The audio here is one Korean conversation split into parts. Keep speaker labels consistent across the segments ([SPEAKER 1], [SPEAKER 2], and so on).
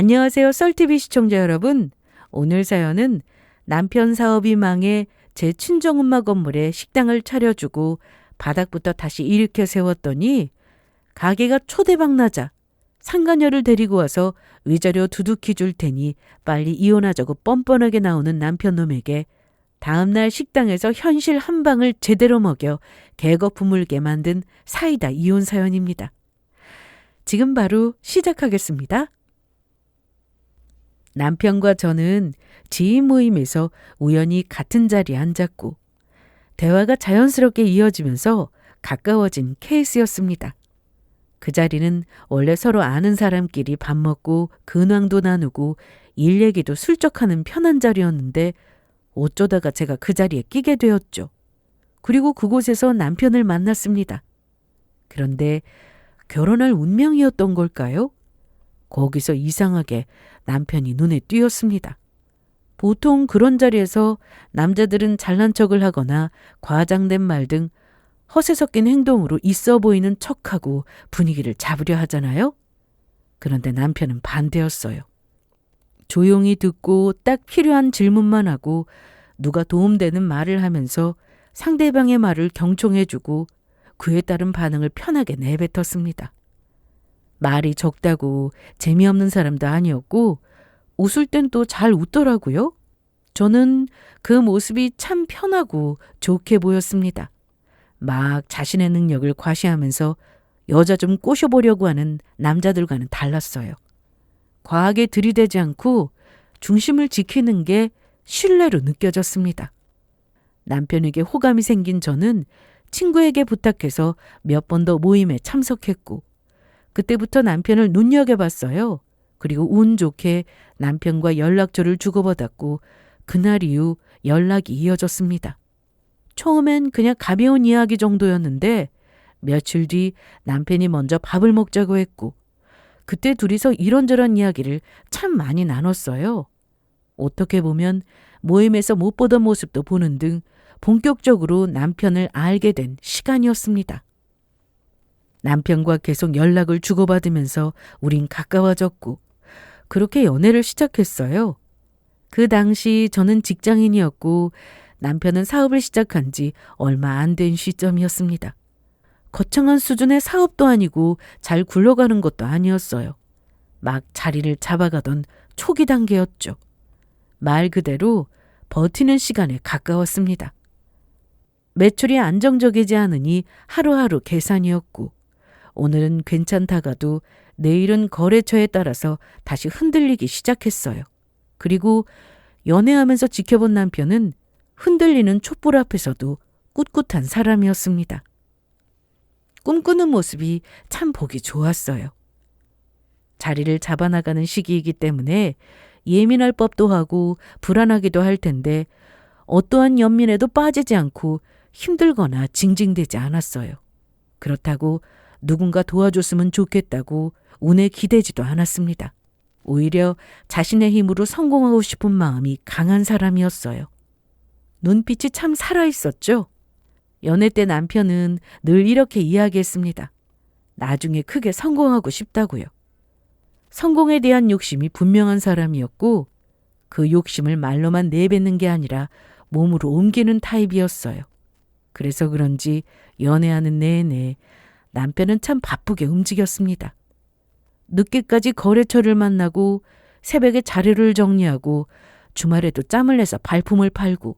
[SPEAKER 1] 안녕하세요. 썰TV 시청자 여러분. 오늘 사연은 남편 사업이 망해 제 친정엄마 건물에 식당을 차려주고 바닥부터 다시 일으켜 세웠더니 가게가 초대박 나자 상간녀를 데리고 와서 위자료 두둑히 줄 테니 빨리 이혼하자고 뻔뻔하게 나오는 남편 놈에게 다음날 식당에서 현실 한 방을 제대로 먹여 개거품 물게 만든 사이다 이혼 사연입니다. 지금 바로 시작하겠습니다. 남편과 저는 지인 모임에서 우연히 같은 자리에 앉았고 대화가 자연스럽게 이어지면서 가까워진 케이스였습니다. 그 자리는 원래 서로 아는 사람끼리 밥 먹고 근황도 나누고 일 얘기도 슬쩍하는 편한 자리였는데 어쩌다가 제가 그 자리에 끼게 되었죠. 그리고 그곳에서 남편을 만났습니다. 그런데 결혼할 운명이었던 걸까요? 거기서 이상하게 남편이 눈에 띄었습니다. 보통 그런 자리에서 남자들은 잘난 척을 하거나 과장된 말 등 허세 섞인 행동으로 있어 보이는 척하고 분위기를 잡으려 하잖아요. 그런데 남편은 반대였어요. 조용히 듣고 딱 필요한 질문만 하고 누가 도움되는 말을 하면서 상대방의 말을 경청해주고 그에 따른 반응을 편하게 내뱉었습니다. 말이 적다고 재미없는 사람도 아니었고 웃을 땐 또 잘 웃더라고요. 저는 그 모습이 참 편하고 좋게 보였습니다. 막 자신의 능력을 과시하면서 여자 좀 꼬셔보려고 하는 남자들과는 달랐어요. 과하게 들이대지 않고 중심을 지키는 게 신뢰로 느껴졌습니다. 남편에게 호감이 생긴 저는 친구에게 부탁해서 몇 번 더 모임에 참석했고 그때부터 남편을 눈여겨봤어요. 그리고 운 좋게 남편과 연락처를 주고받았고 그날 이후 연락이 이어졌습니다. 처음엔 그냥 가벼운 이야기 정도였는데 며칠 뒤 남편이 먼저 밥을 먹자고 했고 그때 둘이서 이런저런 이야기를 참 많이 나눴어요. 어떻게 보면 모임에서 못 보던 모습도 보는 등 본격적으로 남편을 알게 된 시간이었습니다. 남편과 계속 연락을 주고받으면서 우린 가까워졌고 그렇게 연애를 시작했어요. 그 당시 저는 직장인이었고 남편은 사업을 시작한 지 얼마 안 된 시점이었습니다. 거창한 수준의 사업도 아니고 잘 굴러가는 것도 아니었어요. 막 자리를 잡아가던 초기 단계였죠. 말 그대로 버티는 시간에 가까웠습니다. 매출이 안정적이지 않으니 하루하루 계산이었고 오늘은 괜찮다가도 내일은 거래처에 따라서 다시 흔들리기 시작했어요. 그리고 연애하면서 지켜본 남편은 흔들리는 촛불 앞에서도 꿋꿋한 사람이었습니다. 꿈꾸는 모습이 참 보기 좋았어요. 자리를 잡아나가는 시기이기 때문에 예민할 법도 하고 불안하기도 할 텐데 어떠한 연민에도 빠지지 않고 힘들거나 징징대지 않았어요. 그렇다고 누군가 도와줬으면 좋겠다고 운에 기대지도 않았습니다. 오히려 자신의 힘으로 성공하고 싶은 마음이 강한 사람이었어요. 눈빛이 참 살아있었죠. 연애 때 남편은 늘 이렇게 이야기했습니다. 나중에 크게 성공하고 싶다고요. 성공에 대한 욕심이 분명한 사람이었고 그 욕심을 말로만 내뱉는 게 아니라 몸으로 옮기는 타입이었어요. 그래서 그런지 연애하는 내내 남편은 참 바쁘게 움직였습니다. 늦게까지 거래처를 만나고 새벽에 자료를 정리하고 주말에도 짬을 내서 발품을 팔고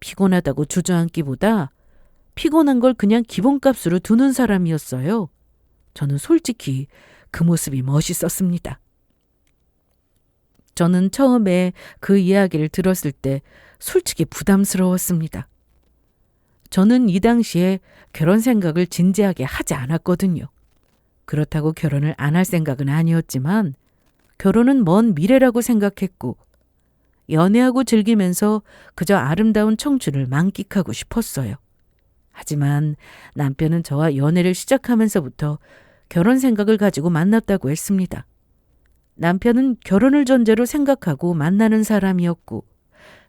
[SPEAKER 1] 피곤하다고 주저앉기보다 피곤한 걸 그냥 기본값으로 두는 사람이었어요. 저는 솔직히 그 모습이 멋있었습니다. 저는 처음에 그 이야기를 들었을 때 솔직히 부담스러웠습니다. 저는 이 당시에 결혼 생각을 진지하게 하지 않았거든요. 그렇다고 결혼을 안 할 생각은 아니었지만 결혼은 먼 미래라고 생각했고 연애하고 즐기면서 그저 아름다운 청춘을 만끽하고 싶었어요. 하지만 남편은 저와 연애를 시작하면서부터 결혼 생각을 가지고 만났다고 했습니다. 남편은 결혼을 전제로 생각하고 만나는 사람이었고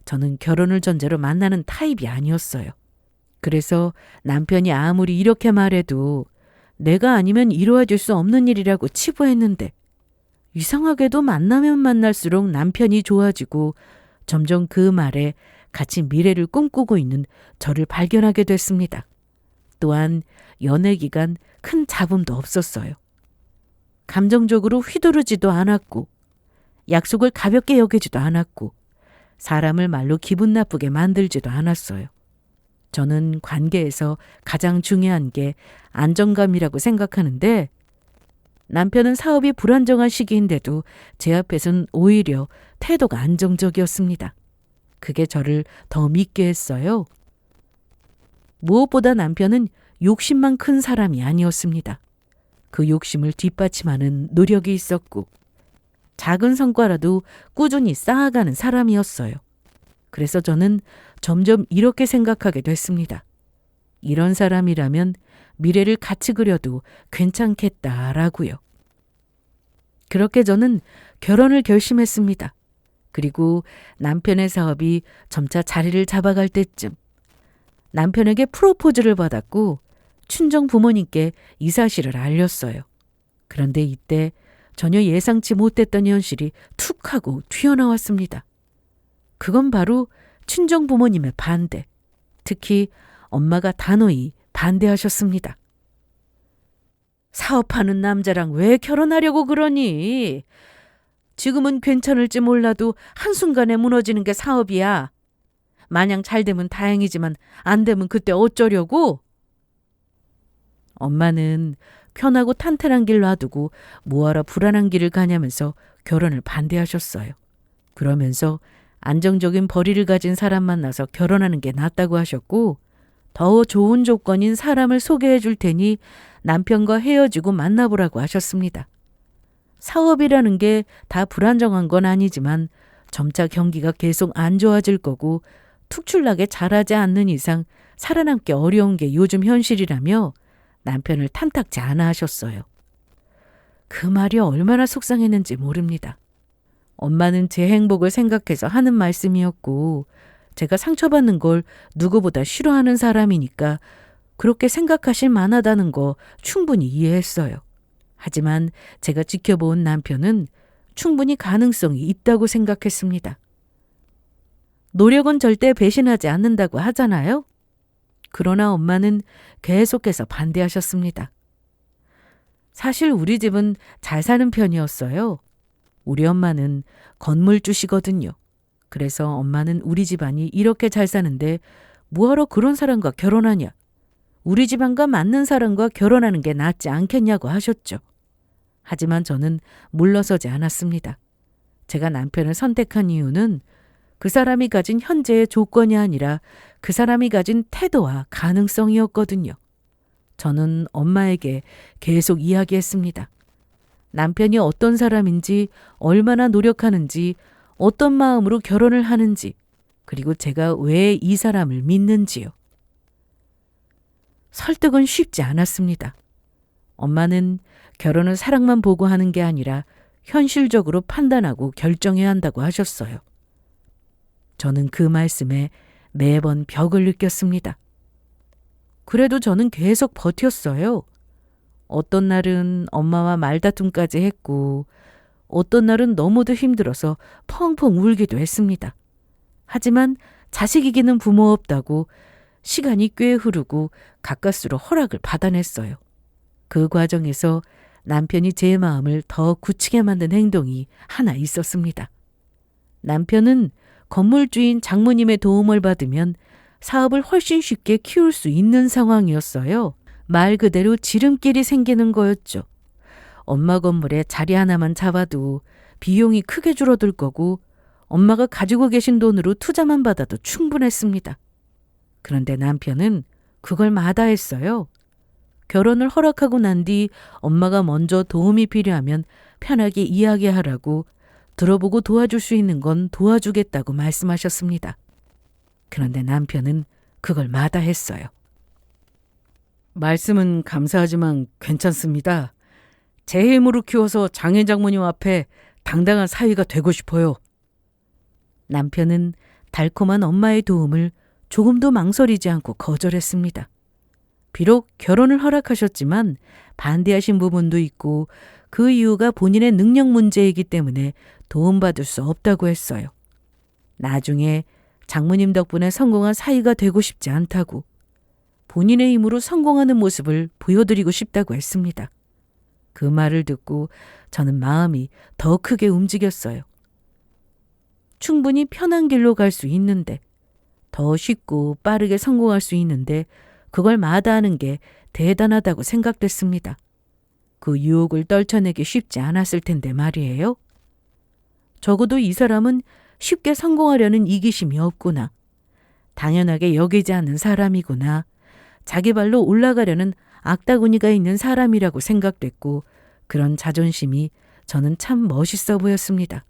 [SPEAKER 1] 저는 결혼을 전제로 만나는 타입이 아니었어요. 그래서 남편이 아무리 이렇게 말해도 내가 아니면 이루어질 수 없는 일이라고 치부했는데 이상하게도 만나면 만날수록 남편이 좋아지고 점점 그 말에 같이 미래를 꿈꾸고 있는 저를 발견하게 됐습니다. 또한 연애 기간 큰 잡음도 없었어요. 감정적으로 휘두르지도 않았고 약속을 가볍게 여기지도 않았고 사람을 말로 기분 나쁘게 만들지도 않았어요. 저는 관계에서 가장 중요한 게 안정감이라고 생각하는데 남편은 사업이 불안정한 시기인데도 제 앞에선 오히려 태도가 안정적이었습니다. 그게 저를 더 믿게 했어요. 무엇보다 남편은 욕심만 큰 사람이 아니었습니다. 그 욕심을 뒷받침하는 노력이 있었고 작은 성과라도 꾸준히 쌓아가는 사람이었어요. 그래서 저는 점점 이렇게 생각하게 됐습니다. 이런 사람이라면 미래를 같이 그려도 괜찮겠다라고요. 그렇게 저는 결혼을 결심했습니다. 그리고 남편의 사업이 점차 자리를 잡아갈 때쯤 남편에게 프로포즈를 받았고 친정 부모님께 이 사실을 알렸어요. 그런데 이때 전혀 예상치 못했던 현실이 툭 하고 튀어나왔습니다. 그건 바로 친정 부모님의 반대, 특히 엄마가 단호히 반대하셨습니다. 사업하는 남자랑 왜 결혼하려고 그러니? 지금은 괜찮을지 몰라도 한순간에 무너지는 게 사업이야. 마냥 잘 되면 다행이지만 안 되면 그때 어쩌려고? 엄마는 편하고 탄탄한 길 놔두고 뭐하러 불안한 길을 가냐면서 결혼을 반대하셨어요. 그러면서 안정적인 벌이를 가진 사람 만나서 결혼하는 게 낫다고 하셨고 더 좋은 조건인 사람을 소개해 줄 테니 남편과 헤어지고 만나보라고 하셨습니다. 사업이라는 게 다 불안정한 건 아니지만 점차 경기가 계속 안 좋아질 거고 특출나게 잘하지 않는 이상 살아남기 어려운 게 요즘 현실이라며 남편을 탐탁지 않아 하셨어요. 그 말이 얼마나 속상했는지 모릅니다. 엄마는 제 행복을 생각해서 하는 말씀이었고 제가 상처받는 걸 누구보다 싫어하는 사람이니까 그렇게 생각하실 만하다는 거 충분히 이해했어요. 하지만 제가 지켜본 남편은 충분히 가능성이 있다고 생각했습니다. 노력은 절대 배신하지 않는다고 하잖아요. 그러나 엄마는 계속해서 반대하셨습니다. 사실 우리 집은 잘 사는 편이었어요. 우리 엄마는 건물주시거든요. 그래서 엄마는 우리 집안이 이렇게 잘 사는데 뭐하러 그런 사람과 결혼하냐. 우리 집안과 맞는 사람과 결혼하는 게 낫지 않겠냐고 하셨죠. 하지만 저는 물러서지 않았습니다. 제가 남편을 선택한 이유는 그 사람이 가진 현재의 조건이 아니라 그 사람이 가진 태도와 가능성이었거든요. 저는 엄마에게 계속 이야기했습니다. 남편이 어떤 사람인지, 얼마나 노력하는지, 어떤 마음으로 결혼을 하는지, 그리고 제가 왜 이 사람을 믿는지요. 설득은 쉽지 않았습니다. 엄마는 결혼은 사랑만 보고 하는 게 아니라 현실적으로 판단하고 결정해야 한다고 하셨어요. 저는 그 말씀에 매번 벽을 느꼈습니다. 그래도 저는 계속 버텼어요. 어떤 날은 엄마와 말다툼까지 했고 어떤 날은 너무도 힘들어서 펑펑 울기도 했습니다. 하지만 자식 이기는 부모 없다고 시간이 꽤 흐르고 가까스로 허락을 받아냈어요. 그 과정에서 남편이 제 마음을 더 굳히게 만든 행동이 하나 있었습니다. 남편은 건물주인 장모님의 도움을 받으면 사업을 훨씬 쉽게 키울 수 있는 상황이었어요. 말 그대로 지름길이 생기는 거였죠. 엄마 건물에 자리 하나만 잡아도 비용이 크게 줄어들 거고 엄마가 가지고 계신 돈으로 투자만 받아도 충분했습니다. 그런데 남편은 그걸 마다했어요. 결혼을 허락하고 난 뒤 엄마가 먼저 도움이 필요하면 편하게 이야기하라고 들어보고 도와줄 수 있는 건 도와주겠다고 말씀하셨습니다. 그런데 남편은 그걸 마다했어요. 말씀은 감사하지만 괜찮습니다. 제 힘으로 키워서 장인 장모님 앞에 당당한 사위가 되고 싶어요. 남편은 달콤한 엄마의 도움을 조금도 망설이지 않고 거절했습니다. 비록 결혼을 허락하셨지만 반대하신 부분도 있고 그 이유가 본인의 능력 문제이기 때문에 도움받을 수 없다고 했어요. 나중에 장모님 덕분에 성공한 사위가 되고 싶지 않다고, 본인의 힘으로 성공하는 모습을 보여드리고 싶다고 했습니다. 그 말을 듣고 저는 마음이 더 크게 움직였어요. 충분히 편한 길로 갈 수 있는데, 더 쉽고 빠르게 성공할 수 있는데 그걸 마다하는 게 대단하다고 생각됐습니다. 그 유혹을 떨쳐내기 쉽지 않았을 텐데 말이에요. 적어도 이 사람은 쉽게 성공하려는 이기심이 없구나. 당연하게 여기지 않는 사람이구나. 자기 발로 올라가려는 악다구니가 있는 사람이라고 생각됐고, 그런 자존심이 저는 참 멋있어 보였습니다.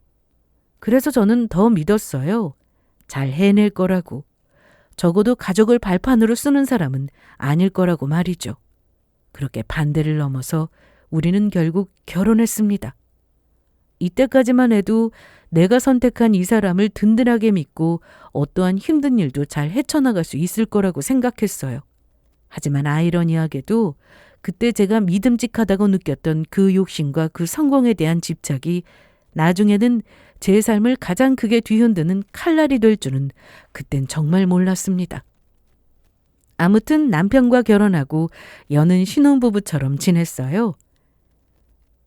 [SPEAKER 1] 그래서 저는 더 믿었어요. 잘 해낼 거라고. 적어도 가족을 발판으로 쓰는 사람은 아닐 거라고 말이죠. 그렇게 반대를 넘어서 우리는 결국 결혼했습니다. 이때까지만 해도 내가 선택한 이 사람을 든든하게 믿고 어떠한 힘든 일도 잘 헤쳐나갈 수 있을 거라고 생각했어요. 하지만 아이러니하게도 그때 제가 믿음직하다고 느꼈던 그 욕심과 그 성공에 대한 집착이 나중에는 제 삶을 가장 크게 뒤흔드는 칼날이 될 줄은 그땐 정말 몰랐습니다. 아무튼 남편과 결혼하고 여는 신혼부부처럼 지냈어요.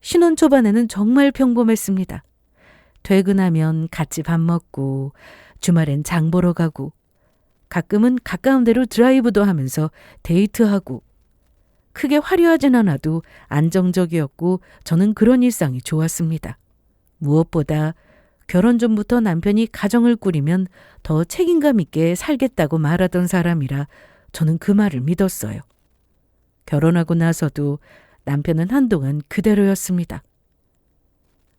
[SPEAKER 1] 신혼 초반에는 정말 평범했습니다. 퇴근하면 같이 밥 먹고, 주말엔 장 보러 가고, 가끔은 가까운 데로 드라이브도 하면서 데이트하고, 크게 화려하진 않아도 안정적이었고 저는 그런 일상이 좋았습니다. 무엇보다 결혼 전부터 남편이 가정을 꾸리면 더 책임감 있게 살겠다고 말하던 사람이라 저는 그 말을 믿었어요. 결혼하고 나서도 남편은 한동안 그대로였습니다.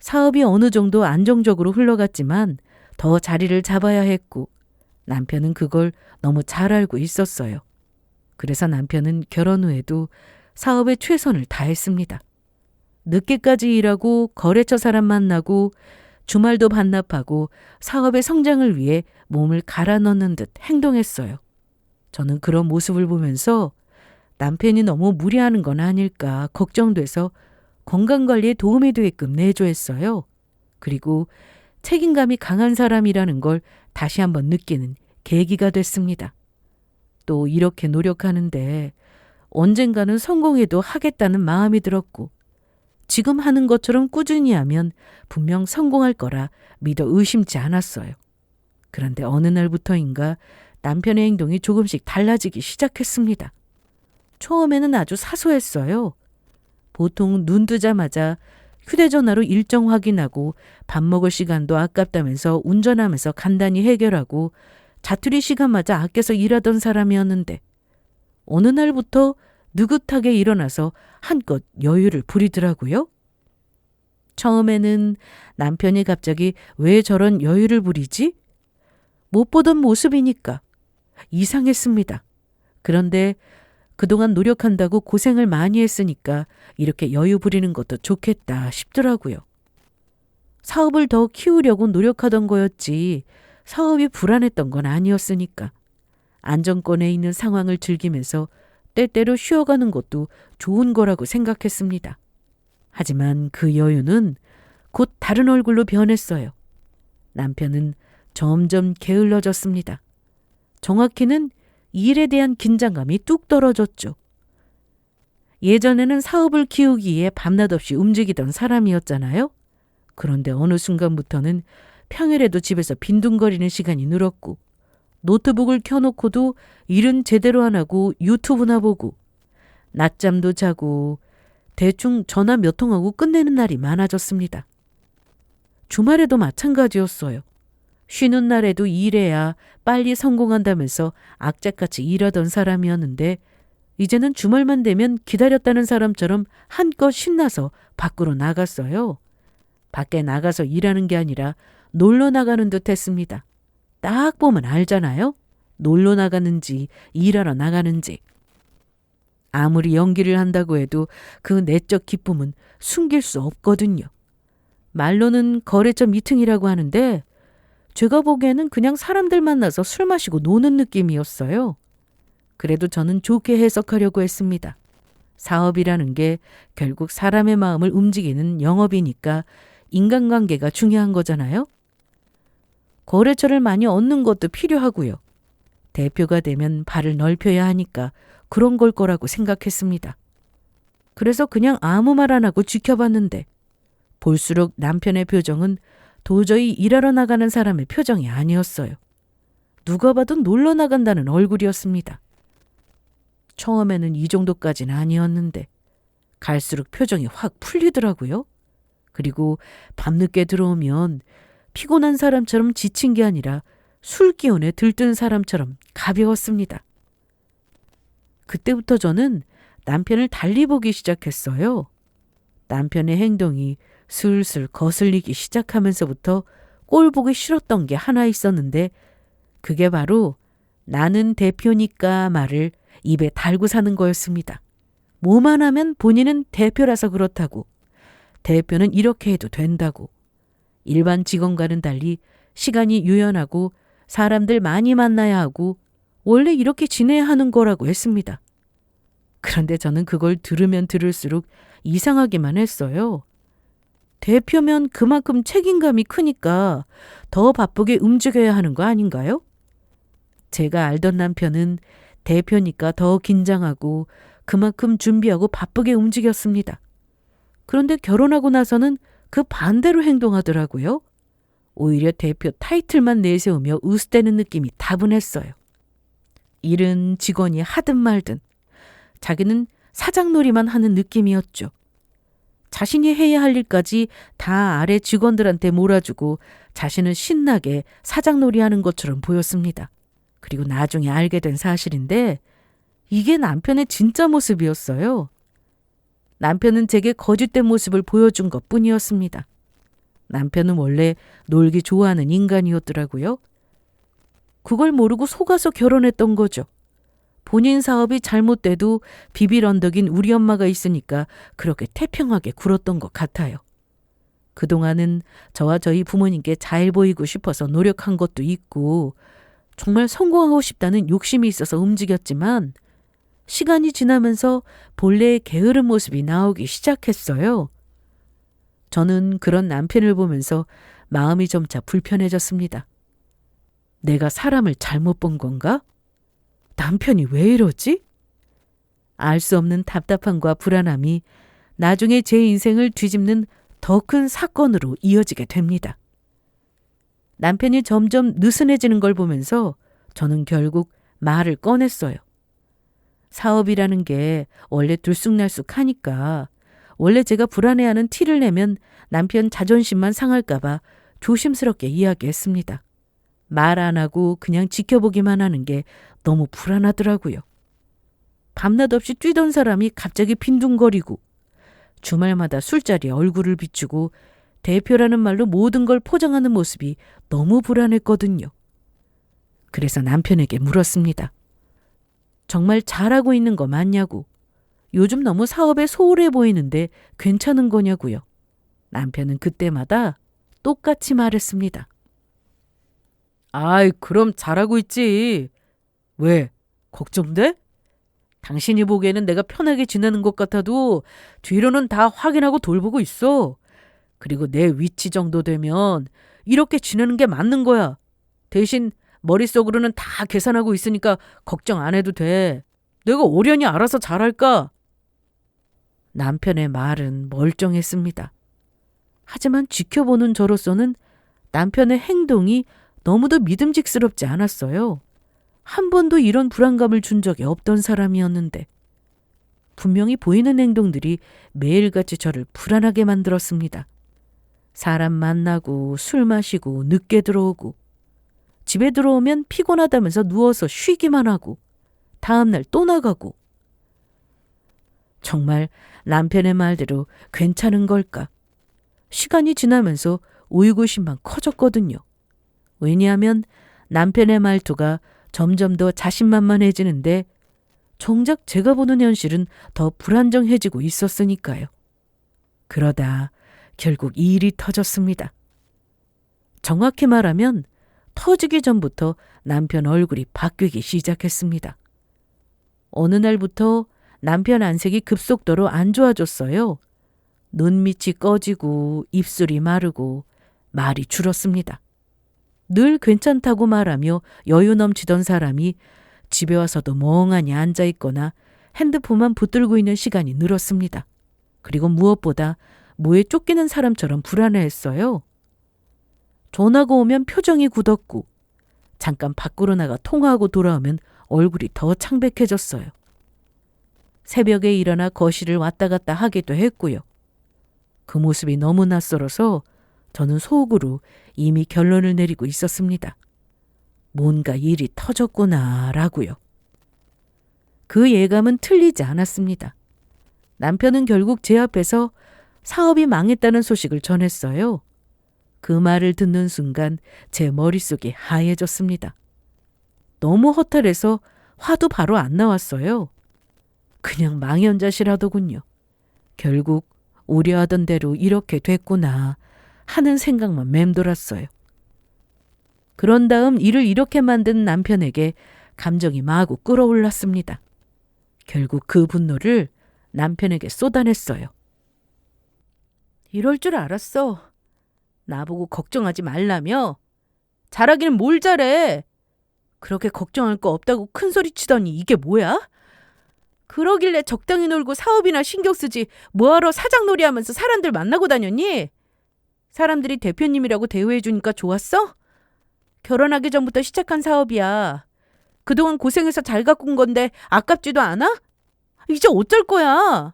[SPEAKER 1] 사업이 어느 정도 안정적으로 흘러갔지만 더 자리를 잡아야 했고, 남편은 그걸 너무 잘 알고 있었어요. 그래서 남편은 결혼 후에도 사업에 최선을 다했습니다. 늦게까지 일하고 거래처 사람 만나고 주말도 반납하고 사업의 성장을 위해 몸을 갈아 넣는 듯 행동했어요. 저는 그런 모습을 보면서 남편이 너무 무리하는 건 아닐까 걱정돼서 건강관리에 도움이 되게끔 내조했어요. 그리고 책임감이 강한 사람이라는 걸 다시 한번 느끼는 계기가 됐습니다. 또 이렇게 노력하는데 언젠가는 성공해도 하겠다는 마음이 들었고, 지금 하는 것처럼 꾸준히 하면 분명 성공할 거라 믿어 의심치 않았어요. 그런데 어느 날부터인가 남편의 행동이 조금씩 달라지기 시작했습니다. 처음에는 아주 사소했어요. 보통 눈 뜨자마자 휴대전화로 일정 확인하고 밥 먹을 시간도 아깝다면서 운전하면서 간단히 해결하고 자투리 시간마저 아껴서 일하던 사람이었는데, 어느 날부터 느긋하게 일어나서 한껏 여유를 부리더라고요. 처음에는 남편이 갑자기 왜 저런 여유를 부리지? 못 보던 모습이니까 이상했습니다. 그런데 그동안 노력한다고 고생을 많이 했으니까 이렇게 여유 부리는 것도 좋겠다 싶더라고요. 사업을 더 키우려고 노력하던 거였지 사업이 불안했던 건 아니었으니까. 안정권에 있는 상황을 즐기면서 때때로 쉬어가는 것도 좋은 거라고 생각했습니다. 하지만 그 여유는 곧 다른 얼굴로 변했어요. 남편은 점점 게을러졌습니다. 정확히는 일에 대한 긴장감이 뚝 떨어졌죠. 예전에는 사업을 키우기 위해 밤낮 없이 움직이던 사람이었잖아요. 그런데 어느 순간부터는 평일에도 집에서 빈둥거리는 시간이 늘었고, 노트북을 켜놓고도 일은 제대로 안 하고 유튜브나 보고, 낮잠도 자고 대충 전화 몇 통하고 끝내는 날이 많아졌습니다. 주말에도 마찬가지였어요. 쉬는 날에도 일해야 빨리 성공한다면서 악착같이 일하던 사람이었는데, 이제는 주말만 되면 기다렸다는 사람처럼 한껏 신나서 밖으로 나갔어요. 밖에 나가서 일하는 게 아니라 놀러 나가는 듯 했습니다. 딱 보면 알잖아요. 놀러 나가는지 일하러 나가는지. 아무리 연기를 한다고 해도 그 내적 기쁨은 숨길 수 없거든요. 말로는 거래처 미팅이라고 하는데 제가 보기에는 그냥 사람들 만나서 술 마시고 노는 느낌이었어요. 그래도 저는 좋게 해석하려고 했습니다. 사업이라는 게 결국 사람의 마음을 움직이는 영업이니까 인간관계가 중요한 거잖아요. 거래처를 많이 얻는 것도 필요하고요. 대표가 되면 발을 넓혀야 하니까 그런 걸 거라고 생각했습니다. 그래서 그냥 아무 말 안 하고 지켜봤는데 볼수록 남편의 표정은 도저히 일하러 나가는 사람의 표정이 아니었어요. 누가 봐도 놀러 나간다는 얼굴이었습니다. 처음에는 이 정도까지는 아니었는데 갈수록 표정이 확 풀리더라고요. 그리고 밤늦게 들어오면 피곤한 사람처럼 지친 게 아니라 술 기운에 들뜬 사람처럼 가벼웠습니다. 그때부터 저는 남편을 달리 보기 시작했어요. 남편의 행동이 슬슬 거슬리기 시작하면서부터 꼴 보기 싫었던 게 하나 있었는데 그게 바로 나는 대표니까 말을 입에 달고 사는 거였습니다. 뭐만 하면 본인은 대표라서 그렇다고, 대표는 이렇게 해도 된다고, 일반 직원과는 달리 시간이 유연하고 사람들 많이 만나야 하고 원래 이렇게 지내야 하는 거라고 했습니다. 그런데 저는 그걸 들으면 들을수록 이상하기만 했어요. 대표면 그만큼 책임감이 크니까 더 바쁘게 움직여야 하는 거 아닌가요? 제가 알던 남편은 대표니까 더 긴장하고 그만큼 준비하고 바쁘게 움직였습니다. 그런데 결혼하고 나서는 그 반대로 행동하더라고요. 오히려 대표 타이틀만 내세우며 으스대는 느낌이 다분했어요. 일은 직원이 하든 말든 자기는 사장놀이만 하는 느낌이었죠. 자신이 해야 할 일까지 다 아래 직원들한테 몰아주고 자신은 신나게 사장놀이하는 것처럼 보였습니다. 그리고 나중에 알게 된 사실인데 이게 남편의 진짜 모습이었어요. 남편은 제게 거짓된 모습을 보여준 것뿐이었습니다. 남편은 원래 놀기 좋아하는 인간이었더라고요. 그걸 모르고 속아서 결혼했던 거죠. 본인 사업이 잘못돼도 비빌 언덕인 우리 엄마가 있으니까 그렇게 태평하게 굴었던 것 같아요. 그동안은 저와 저희 부모님께 잘 보이고 싶어서 노력한 것도 있고 정말 성공하고 싶다는 욕심이 있어서 움직였지만 시간이 지나면서 본래의 게으른 모습이 나오기 시작했어요. 저는 그런 남편을 보면서 마음이 점차 불편해졌습니다. 내가 사람을 잘못 본 건가? 남편이 왜 이러지? 알 수 없는 답답함과 불안함이 나중에 제 인생을 뒤집는 더 큰 사건으로 이어지게 됩니다. 남편이 점점 느슨해지는 걸 보면서 저는 결국 말을 꺼냈어요. 사업이라는 게 원래 들쑥날쑥하니까 원래 제가 불안해하는 티를 내면 남편 자존심만 상할까봐 조심스럽게 이야기했습니다. 말 안 하고 그냥 지켜보기만 하는 게 너무 불안하더라고요. 밤낮 없이 뛰던 사람이 갑자기 빈둥거리고 주말마다 술자리에 얼굴을 비추고 대표라는 말로 모든 걸 포장하는 모습이 너무 불안했거든요. 그래서 남편에게 물었습니다. 정말 잘하고 있는 거 맞냐고. 요즘 너무 사업에 소홀해 보이는데 괜찮은 거냐고요. 남편은 그때마다 똑같이 말했습니다. 아이, 그럼 잘하고 있지. 왜? 걱정돼? 당신이 보기에는 내가 편하게 지내는 것 같아도 뒤로는 다 확인하고 돌보고 있어. 그리고 내 위치 정도 되면 이렇게 지내는 게 맞는 거야. 대신 머릿속으로는 다 계산하고 있으니까 걱정 안 해도 돼. 내가 오련히 알아서 잘할까? 남편의 말은 멀쩡했습니다. 하지만 지켜보는 저로서는 남편의 행동이 너무도 믿음직스럽지 않았어요. 한 번도 이런 불안감을 준 적이 없던 사람이었는데 분명히 보이는 행동들이 매일같이 저를 불안하게 만들었습니다. 사람 만나고 술 마시고 늦게 들어오고 집에 들어오면 피곤하다면서 누워서 쉬기만 하고 다음날 또 나가고 정말 남편의 말대로 괜찮은 걸까? 시간이 지나면서 의구심만 커졌거든요. 왜냐하면 남편의 말투가 점점 더 자신만만해지는데 정작 제가 보는 현실은 더 불안정해지고 있었으니까요. 그러다 결국 이 일이 터졌습니다. 정확히 말하면 터지기 전부터 남편 얼굴이 바뀌기 시작했습니다. 어느 날부터 남편 안색이 급속도로 안 좋아졌어요. 눈밑이 꺼지고 입술이 마르고 말이 줄었습니다. 늘 괜찮다고 말하며 여유 넘치던 사람이 집에 와서도 멍하니 앉아있거나 핸드폰만 붙들고 있는 시간이 늘었습니다. 그리고 무엇보다 뭐에 쫓기는 사람처럼 불안해했어요. 전화가 오면 표정이 굳었고 잠깐 밖으로 나가 통화하고 돌아오면 얼굴이 더 창백해졌어요. 새벽에 일어나 거실을 왔다 갔다 하기도 했고요. 그 모습이 너무 낯설어서 저는 속으로 이미 결론을 내리고 있었습니다. 뭔가 일이 터졌구나라고요. 그 예감은 틀리지 않았습니다. 남편은 결국 제 앞에서 사업이 망했다는 소식을 전했어요. 그 말을 듣는 순간 제 머릿속이 하얘졌습니다. 너무 허탈해서 화도 바로 안 나왔어요. 그냥 망연자실하더군요. 결국 우려하던 대로 이렇게 됐구나 하는 생각만 맴돌았어요. 그런 다음 일을 이렇게 만든 남편에게 감정이 마구 끌어올랐습니다. 결국 그 분노를 남편에게 쏟아냈어요. 이럴 줄 알았어. 나보고 걱정하지 말라며. 잘하기는 뭘 잘해. 그렇게 걱정할 거 없다고 큰소리치더니 이게 뭐야? 그러길래 적당히 놀고 사업이나 신경 쓰지 뭐하러 사장놀이 하면서 사람들 만나고 다녔니? 사람들이 대표님이라고 대우해주니까 좋았어? 결혼하기 전부터 시작한 사업이야. 그동안 고생해서 잘 가꾼 건데 아깝지도 않아? 이제 어쩔 거야?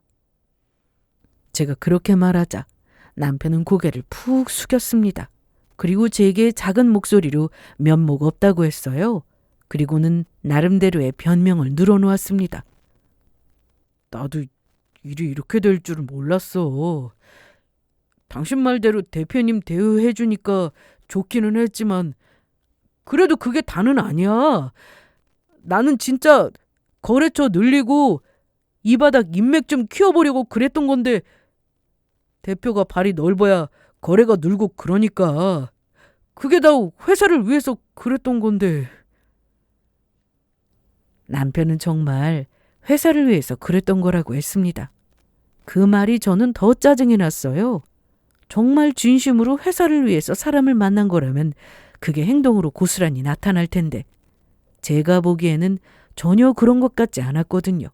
[SPEAKER 1] 제가 그렇게 말하자 남편은 고개를 푹 숙였습니다. 그리고 제게 작은 목소리로 면목 없다고 했어요. 그리고는 나름대로의 변명을 늘어놓았습니다. 나도 일이 이렇게 될 줄은 몰랐어. 당신 말대로 대표님 대우해주니까 좋기는 했지만 그래도 그게 다는 아니야. 나는 진짜 거래처 늘리고 이 바닥 인맥 좀 키워보려고 그랬던 건데 대표가 발이 넓어야 거래가 늘고 그러니까 그게 다 회사를 위해서 그랬던 건데. 남편은 정말 회사를 위해서 그랬던 거라고 했습니다. 그 말이 저는 더 짜증이 났어요. 정말 진심으로 회사를 위해서 사람을 만난 거라면 그게 행동으로 고스란히 나타날 텐데 제가 보기에는 전혀 그런 것 같지 않았거든요.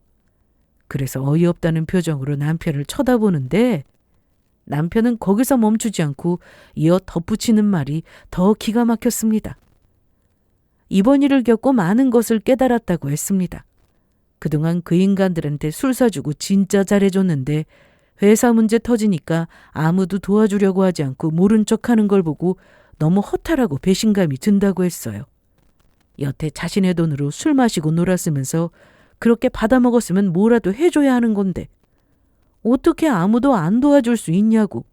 [SPEAKER 1] 그래서 어이없다는 표정으로 남편을 쳐다보는데 남편은 거기서 멈추지 않고 이어 덧붙이는 말이 더 기가 막혔습니다. 이번 일을 겪고 많은 것을 깨달았다고 했습니다. 그동안 그 인간들한테 술 사주고 진짜 잘해줬는데 회사 문제 터지니까 아무도 도와주려고 하지 않고 모른 척하는 걸 보고 너무 허탈하고 배신감이 든다고 했어요. 여태 자신의 돈으로 술 마시고 놀았으면서 그렇게 받아먹었으면 뭐라도 해줘야 하는 건데 어떻게 아무도 안 도와줄 수 있냐고.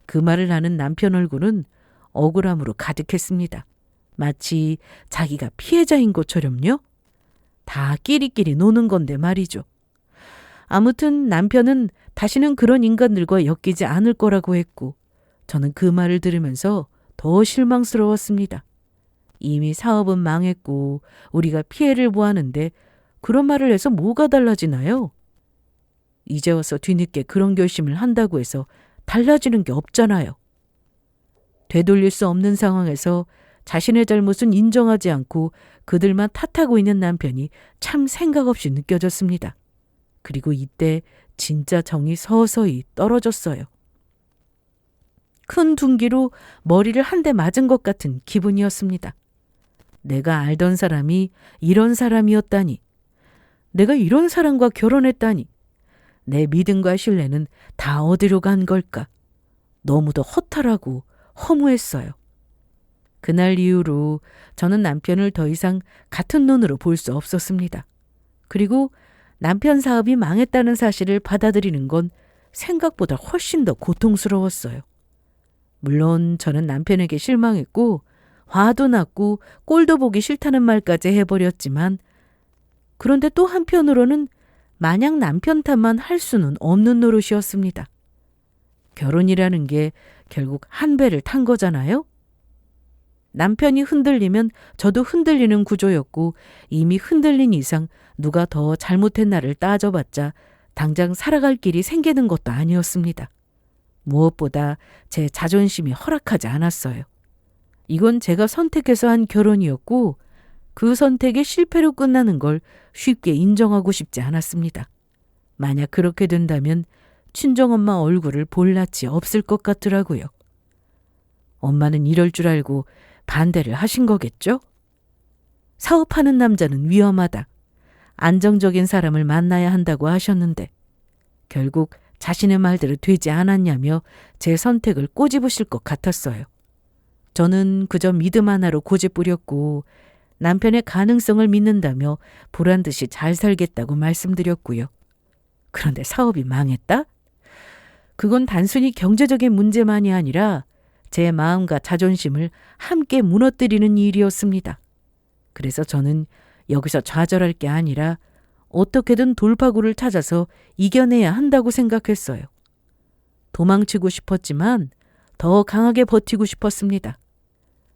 [SPEAKER 1] 그 말을 하는 남편 얼굴은 억울함으로 가득했습니다. 마치 자기가 피해자인 것처럼요. 다 끼리끼리 노는 건데 말이죠. 아무튼 남편은 다시는 그런 인간들과 엮이지 않을 거라고 했고 저는 그 말을 들으면서 더 실망스러웠습니다. 이미 사업은 망했고 우리가 피해를 보았는데 그런 말을 해서 뭐가 달라지나요? 이제 와서 뒤늦게 그런 결심을 한다고 해서 달라지는 게 없잖아요. 되돌릴 수 없는 상황에서 자신의 잘못은 인정하지 않고 그들만 탓하고 있는 남편이 참 생각 없이 느껴졌습니다. 그리고 이때 진짜 정이 서서히 떨어졌어요. 큰 둔기로 머리를 한 대 맞은 것 같은 기분이었습니다. 내가 알던 사람이 이런 사람이었다니. 내가 이런 사람과 결혼했다니. 내 믿음과 신뢰는 다 어디로 간 걸까? 너무도 허탈하고 허무했어요. 그날 이후로 저는 남편을 더 이상 같은 눈으로 볼 수 없었습니다. 그리고 남편 사업이 망했다는 사실을 받아들이는 건 생각보다 훨씬 더 고통스러웠어요. 물론 저는 남편에게 실망했고 화도 났고 꼴도 보기 싫다는 말까지 해버렸지만 그런데 또 한편으로는 마냥 남편 탓만 할 수는 없는 노릇이었습니다. 결혼이라는 게 결국 한 배를 탄 거잖아요. 남편이 흔들리면 저도 흔들리는 구조였고 이미 흔들린 이상 누가 더 잘못했나를 따져봤자 당장 살아갈 길이 생기는 것도 아니었습니다. 무엇보다 제 자존심이 허락하지 않았어요. 이건 제가 선택해서 한 결혼이었고 그 선택의 실패로 끝나는 걸 쉽게 인정하고 싶지 않았습니다. 만약 그렇게 된다면 친정엄마 얼굴을 볼 낯이 없을 것 같더라고요. 엄마는 이럴 줄 알고 반대를 하신 거겠죠? 사업하는 남자는 위험하다. 안정적인 사람을 만나야 한다고 하셨는데 결국 자신의 말대로 되지 않았냐며 제 선택을 꼬집으실 것 같았어요. 저는 그저 믿음 하나로 고집부렸고 남편의 가능성을 믿는다며 보란듯이 잘 살겠다고 말씀드렸고요. 그런데 사업이 망했다? 그건 단순히 경제적인 문제만이 아니라 제 마음과 자존심을 함께 무너뜨리는 일이었습니다. 그래서 저는 여기서 좌절할 게 아니라 어떻게든 돌파구를 찾아서 이겨내야 한다고 생각했어요. 도망치고 싶었지만 더 강하게 버티고 싶었습니다.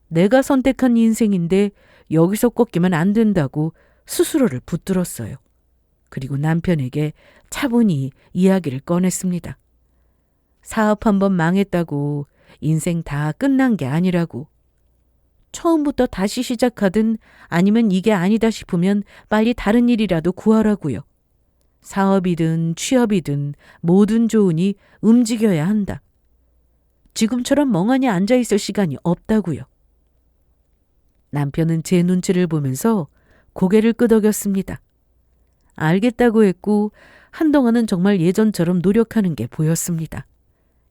[SPEAKER 1] 내가 선택한 인생인데 여기서 꺾이면 안 된다고 스스로를 붙들었어요. 그리고 남편에게 차분히 이야기를 꺼냈습니다. 사업 한번 망했다고 인생 다 끝난 게 아니라고. 처음부터 다시 시작하든 아니면 이게 아니다 싶으면 빨리 다른 일이라도 구하라고요. 사업이든 취업이든 뭐든 좋으니 움직여야 한다. 지금처럼 멍하니 앉아있을 시간이 없다고요. 남편은 제 눈치를 보면서 고개를 끄덕였습니다. 알겠다고 했고 한동안은 정말 예전처럼 노력하는 게 보였습니다.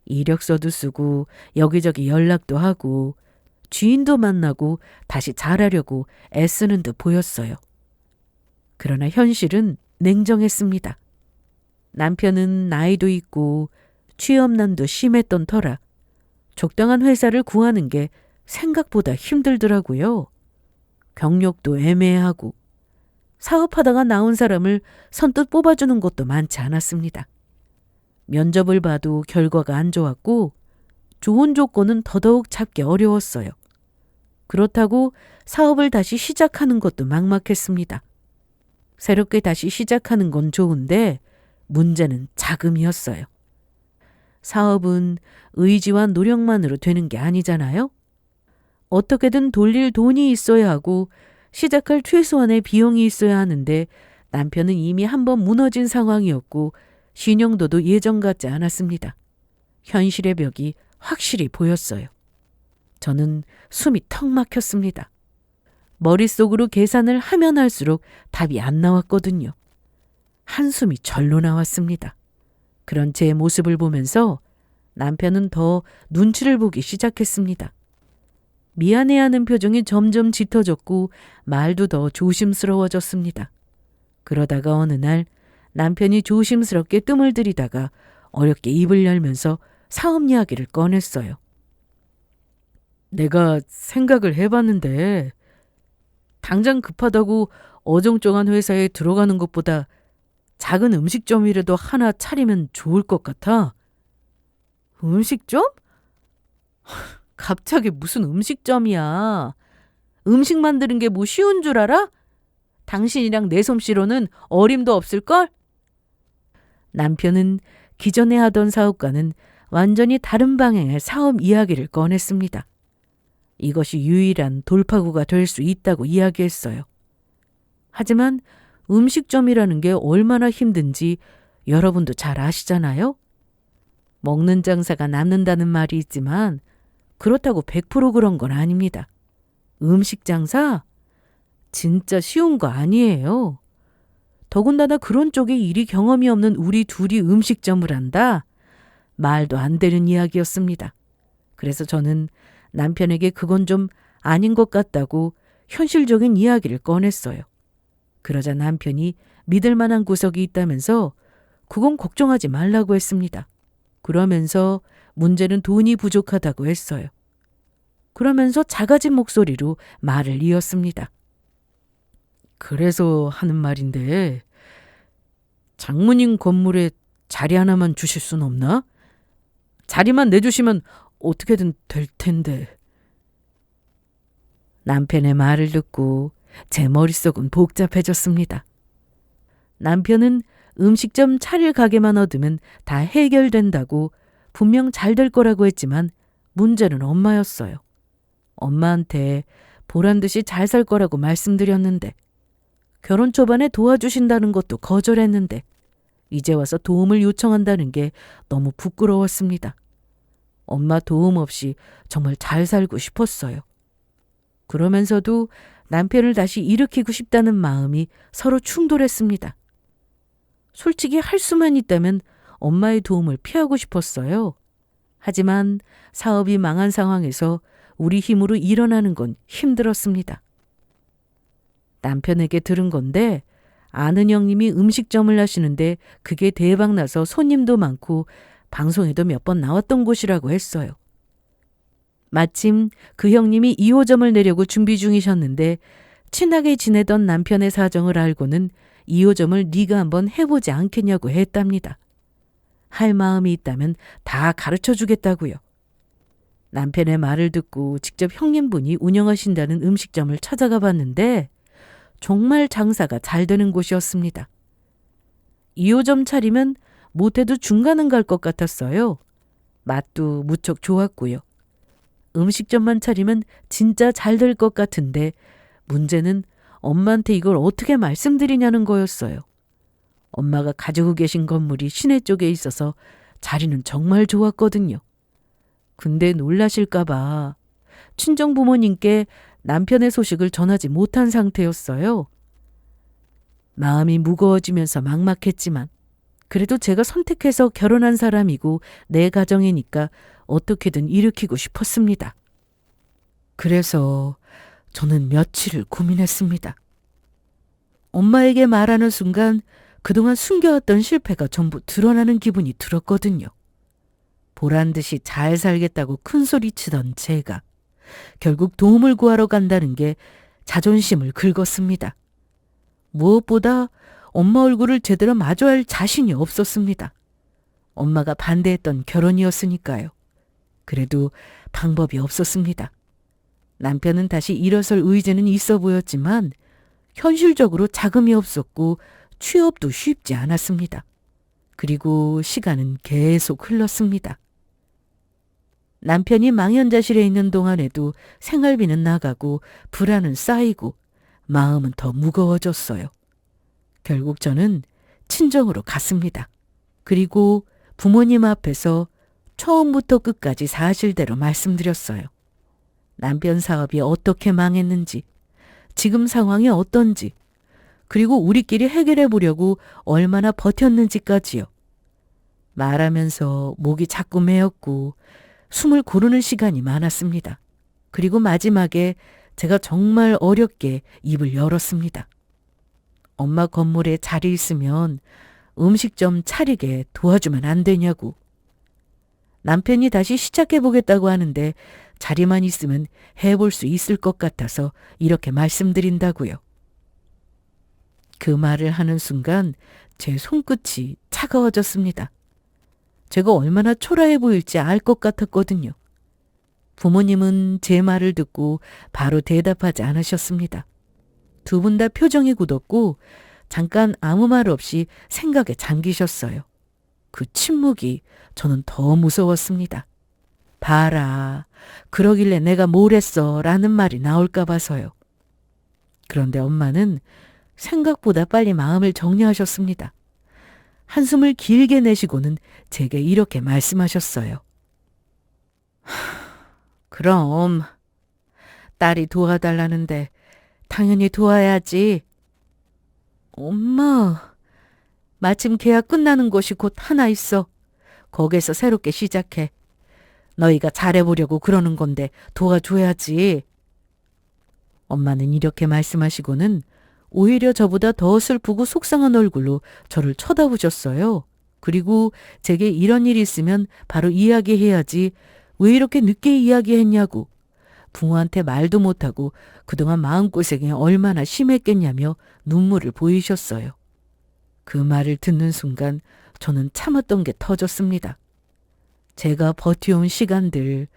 [SPEAKER 1] 이력서도 쓰고 여기저기 연락도 하고 지인도 만나고 다시 잘하려고 애쓰는 듯 보였어요. 그러나 현실은 냉정했습니다. 남편은 나이도 있고 취업난도 심했던 터라 적당한 회사를 구하는 게 생각보다 힘들더라고요. 경력도 애매하고 사업하다가 나온 사람을 선뜻 뽑아주는 것도 많지 않았습니다. 면접을 봐도 결과가 안 좋았고 좋은 조건은 더더욱 잡기 어려웠어요. 그렇다고 사업을 다시 시작하는 것도 막막했습니다. 새롭게 다시 시작하는 건 좋은데 문제는 자금이었어요. 사업은 의지와 노력만으로 되는 게 아니잖아요. 어떻게든 돌릴 돈이 있어야 하고 시작할 최소한의 비용이 있어야 하는데 남편은 이미 한번 무너진 상황이었고 신용도도 예전 같지 않았습니다. 현실의 벽이 확실히 보였어요. 저는 숨이 턱 막혔습니다. 머릿속으로 계산을 하면 할수록 답이 안 나왔거든요. 한숨이 절로 나왔습니다. 그런 제 모습을 보면서 남편은 더 눈치를 보기 시작했습니다. 미안해하는 표정이 점점 짙어졌고 말도 더 조심스러워졌습니다. 그러다가 어느 날 남편이 조심스럽게 뜸을 들이다가 어렵게 입을 열면서 사업 이야기를 꺼냈어요. 내가 생각을 해봤는데 당장 급하다고 어정쩡한 회사에 들어가는 것보다 작은 음식점이라도 하나 차리면 좋을 것 같아. 음식점? 갑자기 무슨 음식점이야. 음식 만드는 게 뭐 쉬운 줄 알아? 당신이랑 내 솜씨로는 어림도 없을걸? 남편은 기존에 하던 사업과는 완전히 다른 방향의 사업 이야기를 꺼냈습니다. 이것이 유일한 돌파구가 될 수 있다고 이야기했어요. 하지만 음식점이라는 게 얼마나 힘든지 여러분도 잘 아시잖아요? 먹는 장사가 남는다는 말이 있지만 그렇다고 100% 그런 건 아닙니다. 음식 장사? 진짜 쉬운 거 아니에요. 더군다나 그런 쪽에 일이 경험이 없는 우리 둘이 음식점을 한다? 말도 안 되는 이야기였습니다. 그래서 저는 남편에게 그건 좀 아닌 것 같다고 현실적인 이야기를 꺼냈어요. 그러자 남편이 믿을 만한 구석이 있다면서 그건 걱정하지 말라고 했습니다. 그러면서 문제는 돈이 부족하다고 했어요. 그러면서 작아진 목소리로 말을 이었습니다. 그래서 하는 말인데 장모님 건물에 자리 하나만 주실 순 없나? 자리만 내주시면 어떻게든 될 텐데. 남편의 말을 듣고 제 머릿속은 복잡해졌습니다. 남편은 음식점 차릴 가게만 얻으면 다 해결된다고 분명 잘 될 거라고 했지만 문제는 엄마였어요. 엄마한테 보란 듯이 잘 살 거라고 말씀드렸는데 결혼 초반에 도와주신다는 것도 거절했는데 이제 와서 도움을 요청한다는 게 너무 부끄러웠습니다. 엄마 도움 없이 정말 잘 살고 싶었어요. 그러면서도 남편을 다시 일으키고 싶다는 마음이 서로 충돌했습니다. 솔직히 할 수만 있다면 엄마의 도움을 피하고 싶었어요. 하지만 사업이 망한 상황에서 우리 힘으로 일어나는 건 힘들었습니다. 남편에게 들은 건데 아는 형님이 음식점을 하시는데 그게 대박나서 손님도 많고 방송에도 몇 번 나왔던 곳이라고 했어요. 마침 그 형님이 2호점을 내려고 준비 중이셨는데 친하게 지내던 남편의 사정을 알고는 2호점을 네가 한번 해보지 않겠냐고 했답니다. 할 마음이 있다면 다 가르쳐 주겠다고요. 남편의 말을 듣고 직접 형님분이 운영하신다는 음식점을 찾아가 봤는데 정말 장사가 잘 되는 곳이었습니다. 2호점 차리면 못해도 중간은 갈 것 같았어요. 맛도 무척 좋았고요. 음식점만 차리면 진짜 잘 될 것 같은데 문제는 엄마한테 이걸 어떻게 말씀드리냐는 거였어요. 엄마가 가지고 계신 건물이 시내 쪽에 있어서 자리는 정말 좋았거든요. 근데 놀라실까 봐 친정 부모님께 남편의 소식을 전하지 못한 상태였어요. 마음이 무거워지면서 막막했지만 그래도 제가 선택해서 결혼한 사람이고 내 가정이니까 어떻게든 일으키고 싶었습니다. 그래서 저는 며칠을 고민했습니다. 엄마에게 말하는 순간 그동안 숨겨왔던 실패가 전부 드러나는 기분이 들었거든요. 보란 듯이 잘 살겠다고 큰소리치던 제가 결국 도움을 구하러 간다는 게 자존심을 긁었습니다. 무엇보다 엄마 얼굴을 제대로 마주할 자신이 없었습니다. 엄마가 반대했던 결혼이었으니까요. 그래도 방법이 없었습니다. 남편은 다시 일어설 의지는 있어 보였지만 현실적으로 자금이 없었고 취업도 쉽지 않았습니다. 그리고 시간은 계속 흘렀습니다. 남편이 망연자실에 있는 동안에도 생활비는 나가고 불안은 쌓이고 마음은 더 무거워졌어요. 결국 저는 친정으로 갔습니다. 그리고 부모님 앞에서 처음부터 끝까지 사실대로 말씀드렸어요. 남편 사업이 어떻게 망했는지, 지금 상황이 어떤지, 그리고 우리끼리 해결해 보려고 얼마나 버텼는지까지요. 말하면서 목이 자꾸 메었고 숨을 고르는 시간이 많았습니다. 그리고 마지막에 제가 정말 어렵게 입을 열었습니다. 엄마 건물에 자리 있으면 음식점 차리게 도와주면 안 되냐고. 남편이 다시 시작해보겠다고 하는데 자리만 있으면 해볼 수 있을 것 같아서 이렇게 말씀드린다고요. 그 말을 하는 순간 제 손끝이 차가워졌습니다. 제가 얼마나 초라해 보일지 알 것 같았거든요. 부모님은 제 말을 듣고 바로 대답하지 않으셨습니다. 두 분 다 표정이 굳었고 잠깐 아무 말 없이 생각에 잠기셨어요. 그 침묵이 저는 더 무서웠습니다. 봐라, 그러길래 내가 뭘 했어 라는 말이 나올까 봐서요. 그런데 엄마는 생각보다 빨리 마음을 정리하셨습니다. 한숨을 길게 내쉬고는 제게 이렇게 말씀하셨어요. 그럼 딸이 도와달라는데 당연히 도와야지. 엄마, 마침 계약 끝나는 곳이 곧 하나 있어. 거기에서 새롭게 시작해. 너희가 잘해보려고 그러는 건데 도와줘야지. 엄마는 이렇게 말씀하시고는 오히려 저보다 더 슬프고 속상한 얼굴로 저를 쳐다보셨어요. 그리고 제게 이런 일이 있으면 바로 이야기해야지 왜 이렇게 늦게 이야기했냐고, 부모한테 말도 못하고 그동안 마음고생이 얼마나 심했겠냐며 눈물을 보이셨어요. 그 말을 듣는 순간 저는 참았던 게 터졌습니다. 제가 버텨온 시간들,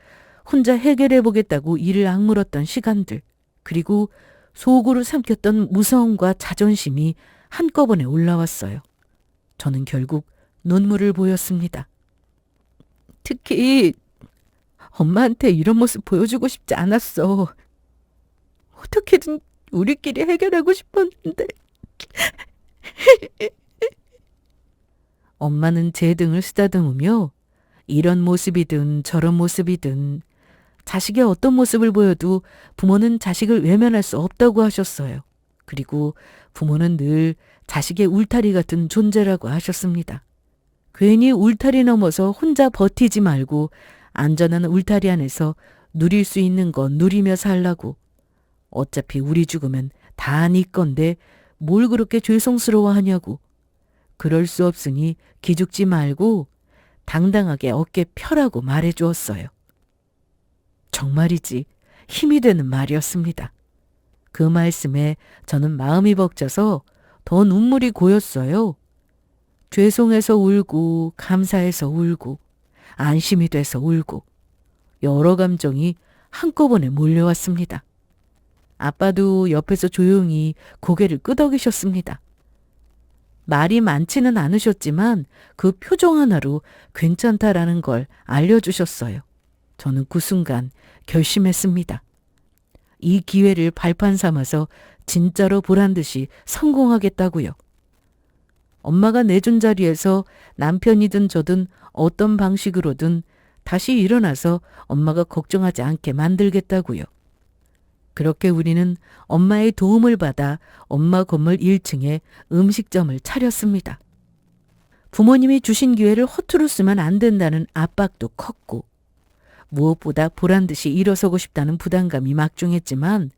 [SPEAKER 1] 혼자 해결해보겠다고 이를 악물었던 시간들, 그리고 속으로 삼켰던 무서움과 자존심이 한꺼번에 올라왔어요. 저는 결국 눈물을 보였습니다. 특히 엄마한테 이런 모습 보여주고 싶지 않았어. 어떻게든 우리끼리 해결하고 싶었는데. 엄마는 제 등을 쓰다듬으며 이런 모습이든 저런 모습이든 자식의 어떤 모습을 보여도 부모는 자식을 외면할 수 없다고 하셨어요. 그리고 부모는 늘 자식의 울타리 같은 존재라고 하셨습니다. 괜히 울타리 넘어서 혼자 버티지 말고 안전한 울타리 안에서 누릴 수 있는 건 누리며 살라고. 어차피 우리 죽으면 다 네 건데 뭘 그렇게 죄송스러워하냐고. 그럴 수 없으니 기죽지 말고 당당하게 어깨 펴라고 말해주었어요. 정말이지 힘이 되는 말이었습니다. 그 말씀에 저는 마음이 벅차서 더 눈물이 고였어요. 죄송해서 울고 감사해서 울고 안심이 돼서 울고 여러 감정이 한꺼번에 몰려왔습니다. 아빠도 옆에서 조용히 고개를 끄덕이셨습니다. 말이 많지는 않으셨지만 그 표정 하나로 괜찮다라는 걸 알려주셨어요. 저는 그 순간 결심했습니다. 이 기회를 발판 삼아서 진짜로 보란 듯이 성공하겠다고요. 엄마가 내준 자리에서 남편이든 저든 어떤 방식으로든 다시 일어나서 엄마가 걱정하지 않게 만들겠다고요. 그렇게 우리는 엄마의 도움을 받아 엄마 건물 1층에 음식점을 차렸습니다. 부모님이 주신 기회를 허투루 쓰면 안 된다는 압박도 컸고 무엇보다 보란듯이 일어서고 싶다는 부담감이 막중했지만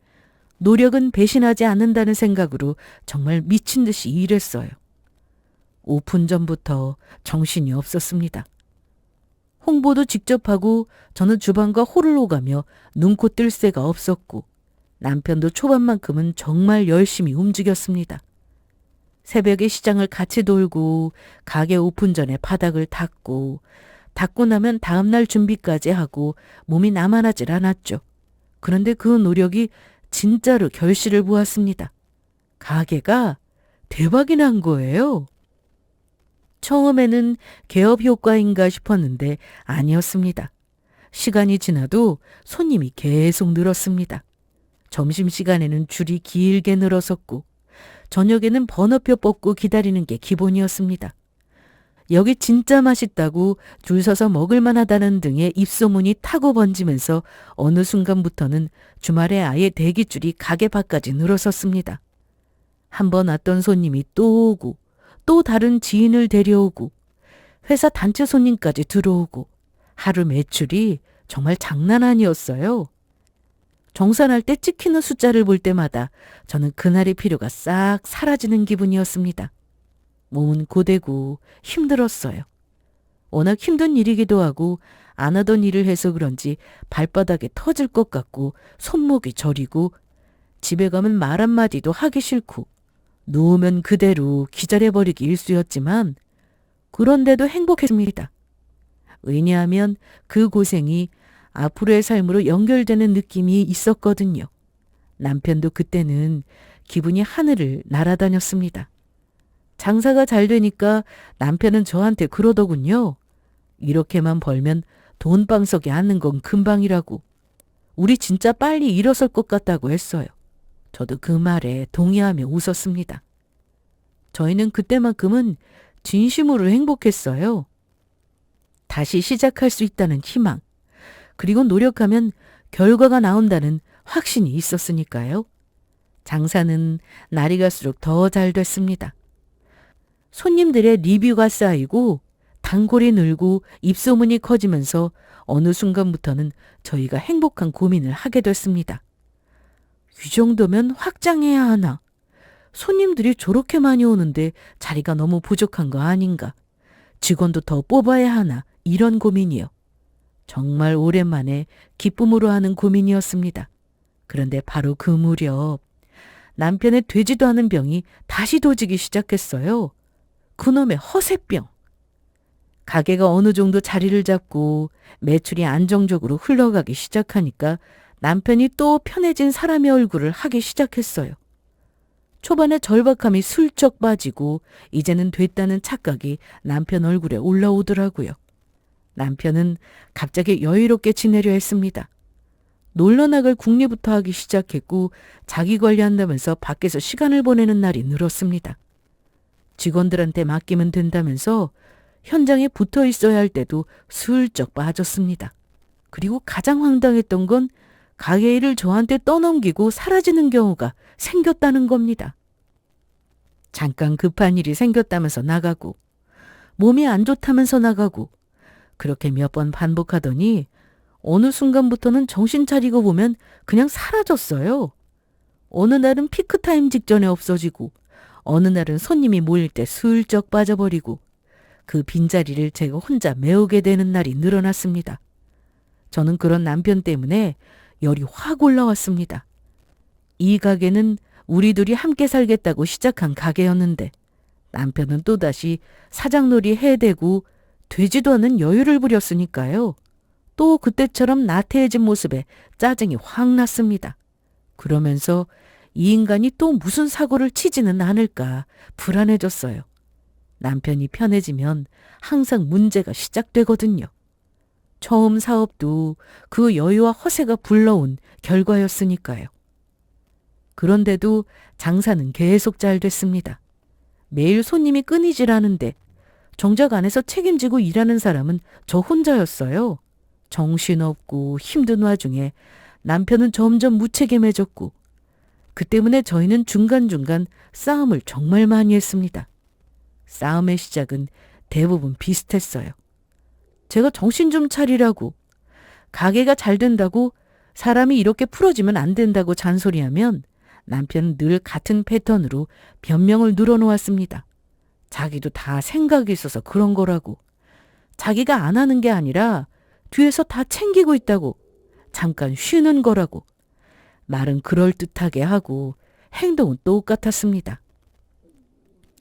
[SPEAKER 1] 노력은 배신하지 않는다는 생각으로 정말 미친 듯이 일했어요. 오픈 전부터 정신이 없었습니다. 홍보도 직접 하고 저는 주방과 홀을 오가며 눈코 뜰 새가 없었고 남편도 초반만큼은 정말 열심히 움직였습니다. 새벽에 시장을 같이 돌고 가게 오픈 전에 바닥을 닦고 나면 다음날 준비까지 하고 몸이 나만하질 않았죠. 그런데 그 노력이 진짜로 결실을 보았습니다. 가게가 대박이 난 거예요. 처음에는 개업 효과인가 싶었는데 아니었습니다. 시간이 지나도 손님이 계속 늘었습니다. 점심시간에는 줄이 길게 늘어섰고 저녁에는 번호표 뽑고 기다리는 게 기본이었습니다. 여기 진짜 맛있다고 줄 서서 먹을만 하다는 등의 입소문이 타고 번지면서 어느 순간부터는 주말에 아예 대기줄이 가게 밖까지 늘어섰습니다. 한 번 왔던 손님이 또 오고 또 다른 지인을 데려오고 회사 단체 손님까지 들어오고 하루 매출이 정말 장난 아니었어요. 정산할 때 찍히는 숫자를 볼 때마다 저는 그날의 피로가 싹 사라지는 기분이었습니다. 몸은 고되고 힘들었어요. 워낙 힘든 일이기도 하고 안 하던 일을 해서 그런지 발바닥에 터질 것 같고 손목이 저리고 집에 가면 말 한마디도 하기 싫고 누우면 그대로 기절해버리기 일쑤였지만 그런데도 행복했습니다. 왜냐하면 그 고생이 앞으로의 삶으로 연결되는 느낌이 있었거든요. 남편도 그때는 기분이 하늘을 날아다녔습니다. 장사가 잘 되니까 남편은 저한테 그러더군요. 이렇게만 벌면 돈방석에 앉는 건 금방이라고. 우리 진짜 빨리 일어설 것 같다고 했어요. 저도 그 말에 동의하며 웃었습니다. 저희는 그때만큼은 진심으로 행복했어요. 다시 시작할 수 있다는 희망, 그리고 노력하면 결과가 나온다는 확신이 있었으니까요. 장사는 날이 갈수록 더 잘 됐습니다. 손님들의 리뷰가 쌓이고 단골이 늘고 입소문이 커지면서 어느 순간부터는 저희가 행복한 고민을 하게 됐습니다. 이 정도면 확장해야 하나? 손님들이 저렇게 많이 오는데 자리가 너무 부족한 거 아닌가? 직원도 더 뽑아야 하나? 이런 고민이요. 정말 오랜만에 기쁨으로 하는 고민이었습니다. 그런데 바로 그 무렵 남편의 되지도 않은 병이 다시 도지기 시작했어요. 그놈의 허세병. 가게가 어느 정도 자리를 잡고 매출이 안정적으로 흘러가기 시작하니까 남편이 또 편해진 사람의 얼굴을 하기 시작했어요. 초반에 절박함이 슬쩍 빠지고 이제는 됐다는 착각이 남편 얼굴에 올라오더라고요. 남편은 갑자기 여유롭게 지내려 했습니다. 놀러 나갈 궁리부터 하기 시작했고 자기 관리한다면서 밖에서 시간을 보내는 날이 늘었습니다. 직원들한테 맡기면 된다면서 현장에 붙어 있어야 할 때도 슬쩍 빠졌습니다. 그리고 가장 황당했던 건 가게 일을 저한테 떠넘기고 사라지는 경우가 생겼다는 겁니다. 잠깐 급한 일이 생겼다면서 나가고 몸이 안 좋다면서 나가고 그렇게 몇 번 반복하더니 어느 순간부터는 정신 차리고 보면 그냥 사라졌어요. 어느 날은 피크타임 직전에 없어지고 어느 날은 손님이 모일 때 슬쩍 빠져버리고 그 빈자리를 제가 혼자 메우게 되는 날이 늘어났습니다. 저는 그런 남편 때문에 열이 확 올라왔습니다. 이 가게는 우리 둘이 함께 살겠다고 시작한 가게였는데 남편은 또다시 사장놀이 해대고 되지도 않은 여유를 부렸으니까요. 또 그때처럼 나태해진 모습에 짜증이 확 났습니다. 그러면서 이 인간이 또 무슨 사고를 치지는 않을까 불안해졌어요. 남편이 편해지면 항상 문제가 시작되거든요. 처음 사업도 그 여유와 허세가 불러온 결과였으니까요. 그런데도 장사는 계속 잘 됐습니다. 매일 손님이 끊이질 않은데 정작 안에서 책임지고 일하는 사람은 저 혼자였어요. 정신없고 힘든 와중에 남편은 점점 무책임해졌고 그 때문에 저희는 중간중간 싸움을 정말 많이 했습니다. 싸움의 시작은 대부분 비슷했어요. 제가 정신 좀 차리라고, 가게가 잘 된다고, 사람이 이렇게 풀어지면 안 된다고 잔소리하면 남편은 늘 같은 패턴으로 변명을 늘어놓았습니다. 자기도 다 생각이 있어서 그런 거라고, 자기가 안 하는 게 아니라 뒤에서 다 챙기고 있다고, 잠깐 쉬는 거라고. 말은 그럴듯하게 하고 행동은 똑같았습니다.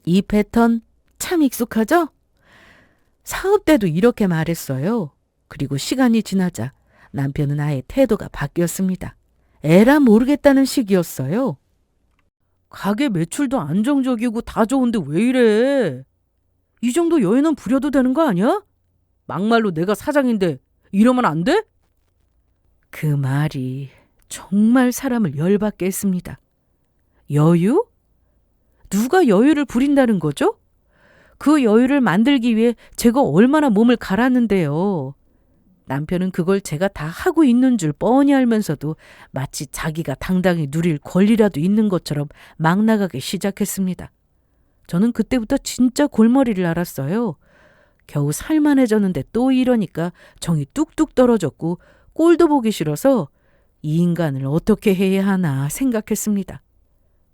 [SPEAKER 1] 이 패턴 참 익숙하죠? 사업 때도 이렇게 말했어요. 그리고 시간이 지나자 남편은 아예 태도가 바뀌었습니다. 에라 모르겠다는 식이었어요. 가게 매출도 안정적이고 다 좋은데 왜 이래? 이 정도 여유는 부려도 되는 거 아니야? 막말로 내가 사장인데 이러면 안 돼? 그 말이 정말 사람을 열받게 했습니다. 여유? 누가 여유를 부린다는 거죠? 그 여유를 만들기 위해 제가 얼마나 몸을 갈았는데요. 남편은 그걸 제가 다 하고 있는 줄 뻔히 알면서도 마치 자기가 당당히 누릴 권리라도 있는 것처럼 막 나가기 시작했습니다. 저는 그때부터 진짜 골머리를 앓았어요. 겨우 살만해졌는데 또 이러니까 정이 뚝뚝 떨어졌고 꼴도 보기 싫어서 이 인간을 어떻게 해야 하나 생각했습니다.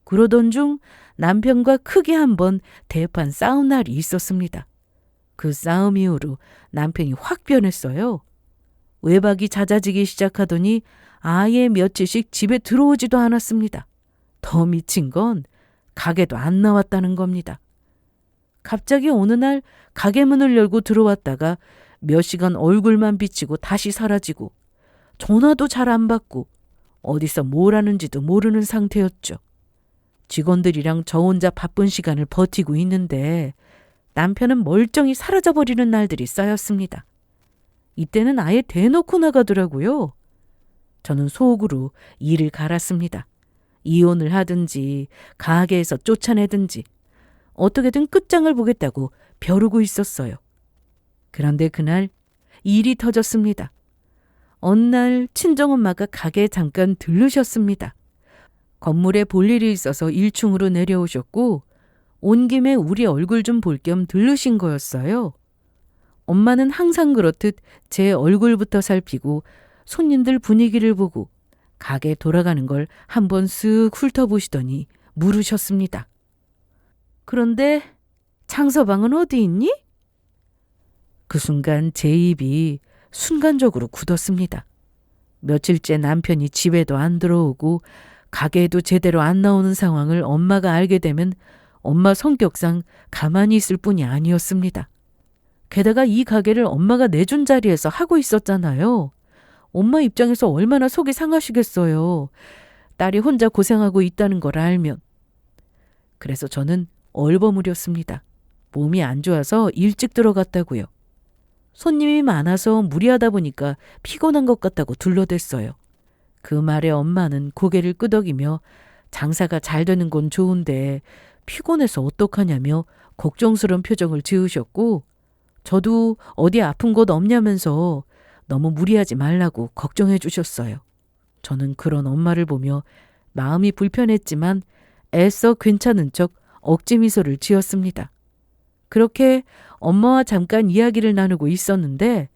[SPEAKER 1] 그러던 중 남편과 크게 한번 대판 싸운 날이 있었습니다. 그 싸움 이후로 남편이 확 변했어요. 외박이 잦아지기 시작하더니 아예 며칠씩 집에 들어오지도 않았습니다. 더 미친 건 가게도 안 나왔다는 겁니다. 갑자기 어느 날 가게 문을 열고 들어왔다가 몇 시간 얼굴만 비치고 다시 사라지고 전화도 잘 안 받고 어디서 뭘 하는지도 모르는 상태였죠. 직원들이랑 저 혼자 바쁜 시간을 버티고 있는데 남편은 멀쩡히 사라져버리는 날들이 쌓였습니다. 이때는 아예 대놓고 나가더라고요. 저는 속으로 이를 갈았습니다. 이혼을 하든지 가게에서 쫓아내든지 어떻게든 끝장을 보겠다고 벼르고 있었어요. 그런데 그날 일이 터졌습니다. 어느 날 친정엄마가 가게에 잠깐 들르셨습니다. 건물에 볼 일이 있어서 1층으로 내려오셨고 온 김에 우리 얼굴 좀 볼 겸 들르신 거였어요. 엄마는 항상 그렇듯 제 얼굴부터 살피고 손님들 분위기를 보고 가게 돌아가는 걸 한번 쓱 훑어보시더니 물으셨습니다. 그런데 장서방은 어디 있니? 그 순간 제 입이 순간적으로 굳었습니다. 며칠째 남편이 집에도 안 들어오고 가게에도 제대로 안 나오는 상황을 엄마가 알게 되면 엄마 성격상 가만히 있을 뿐이 아니었습니다. 게다가 이 가게를 엄마가 내준 자리에서 하고 있었잖아요. 엄마 입장에서 얼마나 속이 상하시겠어요. 딸이 혼자 고생하고 있다는 걸 알면. 그래서 저는 얼버무렸습니다. 몸이 안 좋아서 일찍 들어갔다고요. 손님이 많아서 무리하다 보니까 피곤한 것 같다고 둘러댔어요. 그 말에 엄마는 고개를 끄덕이며 장사가 잘 되는 건 좋은데 피곤해서 어떡하냐며 걱정스러운 표정을 지으셨고, 저도 어디 아픈 곳 없냐면서 너무 무리하지 말라고 걱정해 주셨어요. 저는 그런 엄마를 보며 마음이 불편했지만 애써 괜찮은 척 억지 미소를 지었습니다. 그렇게 엄마와 잠깐 이야기를 나누고 있었는데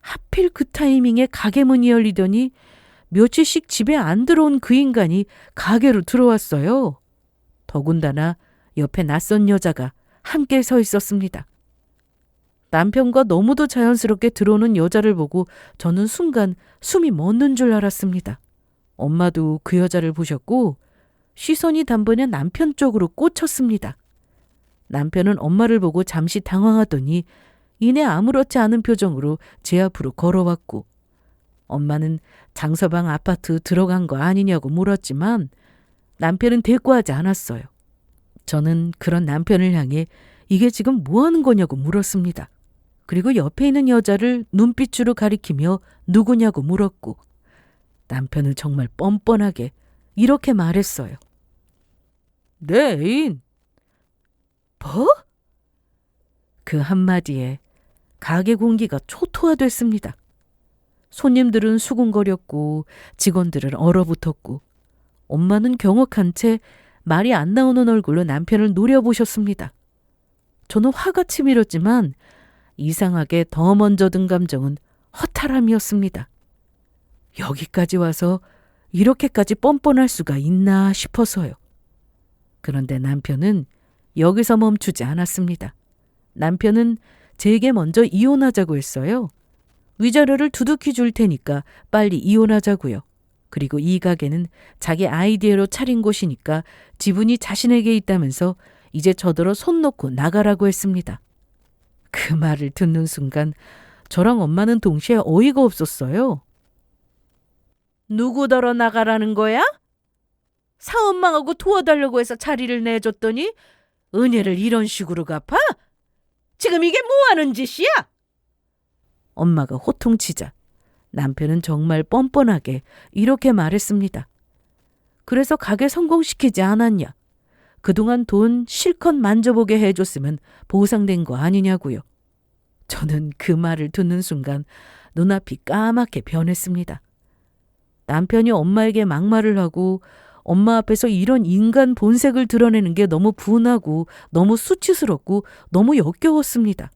[SPEAKER 1] 하필 그 타이밍에 가게 문이 열리더니 며칠씩 집에 안 들어온 그 인간이 가게로 들어왔어요. 더군다나 옆에 낯선 여자가 함께 서 있었습니다. 남편과 너무도 자연스럽게 들어오는 여자를 보고 저는 순간 숨이 멎는 줄 알았습니다. 엄마도 그 여자를 보셨고 시선이 단번에 남편 쪽으로 꽂혔습니다. 남편은 엄마를 보고 잠시 당황하더니 이내 아무렇지 않은 표정으로 제 앞으로 걸어왔고, 엄마는 장서방 아파트 들어간 거 아니냐고 물었지만 남편은 대꾸하지 않았어요. 저는 그런 남편을 향해 이게 지금 뭐 하는 거냐고 물었습니다. 그리고 옆에 있는 여자를 눈빛으로 가리키며 누구냐고 물었고, 남편은 정말 뻔뻔하게 이렇게 말했어요. 내 애인. 뭐? 그 한마디에 가게 공기가 초토화됐습니다. 손님들은 수군거렸고 직원들은 얼어붙었고 엄마는 경악한 채 말이 안 나오는 얼굴로 남편을 노려보셨습니다. 저는 화가 치밀었지만 이상하게 더 먼저 든 감정은 허탈함이었습니다. 여기까지 와서 이렇게까지 뻔뻔할 수가 있나 싶어서요. 그런데 남편은 여기서 멈추지 않았습니다. 남편은 제게 먼저 이혼하자고 했어요. 위자료를 두둑히 줄 테니까 빨리 이혼하자고요. 그리고 이 가게는 자기 아이디어로 차린 곳이니까 지분이 자신에게 있다면서 이제 저더러 손 놓고 나가라고 했습니다. 그 말을 듣는 순간 저랑 엄마는 동시에 어이가 없었어요. 누구더러 나가라는 거야? 사업망하고 도와달라고 해서 자리를 내줬더니 은혜를 이런 식으로 갚아? 지금 이게 뭐 하는 짓이야? 엄마가 호통치자 남편은 정말 뻔뻔하게 이렇게 말했습니다. 그래서 가게 성공시키지 않았냐? 그동안 돈 실컷 만져보게 해줬으면 보상된 거 아니냐고요. 저는 그 말을 듣는 순간 눈앞이 까맣게 변했습니다. 남편이 엄마에게 막말을 하고 엄마 앞에서 이런 인간 본색을 드러내는 게 너무 분하고 너무 수치스럽고 너무 역겨웠습니다.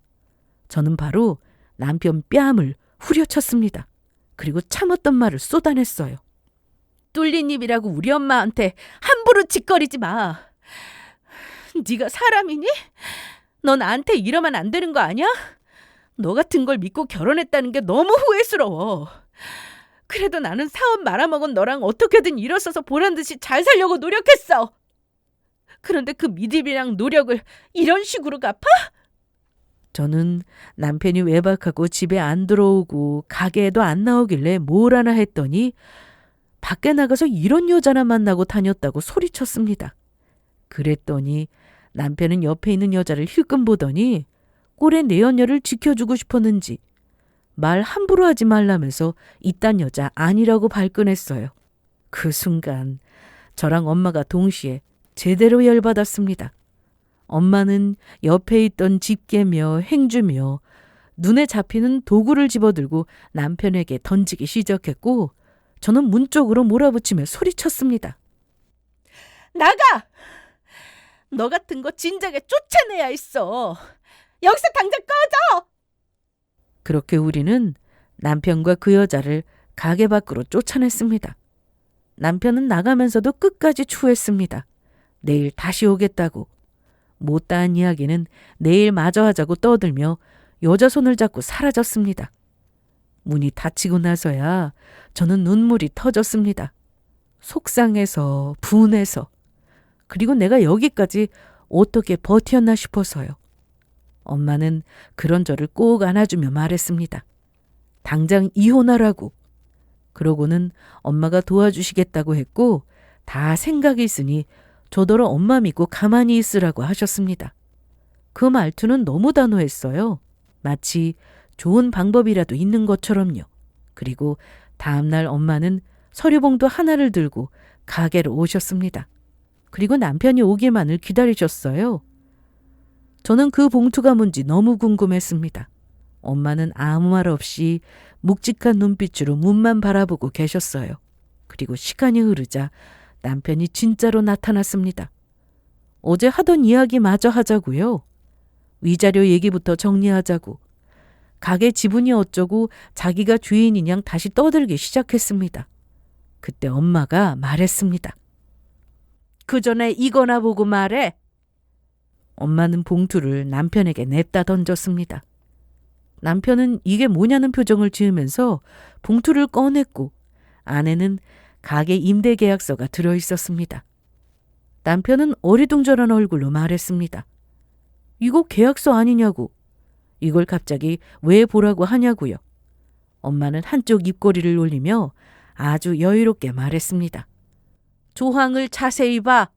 [SPEAKER 1] 저는 바로 남편 뺨을 후려쳤습니다. 그리고 참았던 말을 쏟아냈어요. 뚫린 입이라고 우리 엄마한테 함부로 짓거리지 마. 네가 사람이니? 너 나한테 이러면 안 되는 거 아니야? 너 같은 걸 믿고 결혼했다는 게 너무 후회스러워. 그래도 나는 사업 말아먹은 너랑 어떻게든 일어서서 보란듯이 잘 살려고 노력했어. 그런데 그 믿음이랑 노력을 이런 식으로 갚아? 저는 남편이 외박하고 집에 안 들어오고 가게에도 안 나오길래 뭘 하나 했더니 밖에 나가서 이런 여자나 만나고 다녔다고 소리쳤습니다. 그랬더니 남편은 옆에 있는 여자를 힐끔 보더니 꼴의 내연녀를 지켜주고 싶었는지 말 함부로 하지 말라면서 이딴 여자 아니라고 발끈했어요. 그 순간 저랑 엄마가 동시에 제대로 열받았습니다. 엄마는 옆에 있던 집게며 행주며 눈에 잡히는 도구를 집어들고 남편에게 던지기 시작했고 저는 문 쪽으로 몰아붙이며 소리쳤습니다. 나가! 너 같은 거 진작에 쫓아내야 했어. 여기서 당장 꺼져! 그렇게 우리는 남편과 그 여자를 가게 밖으로 쫓아냈습니다. 남편은 나가면서도 끝까지 추했습니다. 내일 다시 오겠다고. 못다한 이야기는 내일 마저 하자고 떠들며 여자 손을 잡고 사라졌습니다. 문이 닫히고 나서야 저는 눈물이 터졌습니다. 속상해서 분해서 그리고 내가 여기까지 어떻게 버텼나 싶어서요. 엄마는 그런 저를 꼭 안아주며 말했습니다. 당장 이혼하라고. 그러고는 엄마가 도와주시겠다고 했고 다 생각이 있으니 저더러 엄마 믿고 가만히 있으라고 하셨습니다. 그 말투는 너무 단호했어요. 마치 좋은 방법이라도 있는 것처럼요. 그리고 다음날 엄마는 서류봉투 하나를 들고 가게로 오셨습니다. 그리고 남편이 오기만을 기다리셨어요. 저는 그 봉투가 뭔지 너무 궁금했습니다. 엄마는 아무 말 없이 묵직한 눈빛으로 문만 바라보고 계셨어요. 그리고 시간이 흐르자 남편이 진짜로 나타났습니다. 어제 하던 이야기 마저 하자고요. 위자료 얘기부터 정리하자고. 가게 지분이 어쩌고 자기가 주인인 양 다시 떠들기 시작했습니다. 그때 엄마가 말했습니다. 그 전에 이거나 보고 말해. 엄마는 봉투를 남편에게 냅다 던졌습니다. 남편은 이게 뭐냐는 표정을 지으면서 봉투를 꺼냈고 안에는 가게 임대 계약서가 들어있었습니다. 남편은 어리둥절한 얼굴로 말했습니다. 이거 계약서 아니냐고. 이걸 갑자기 왜 보라고 하냐고요. 엄마는 한쪽 입꼬리를 올리며 아주 여유롭게 말했습니다. 조항을 자세히 봐.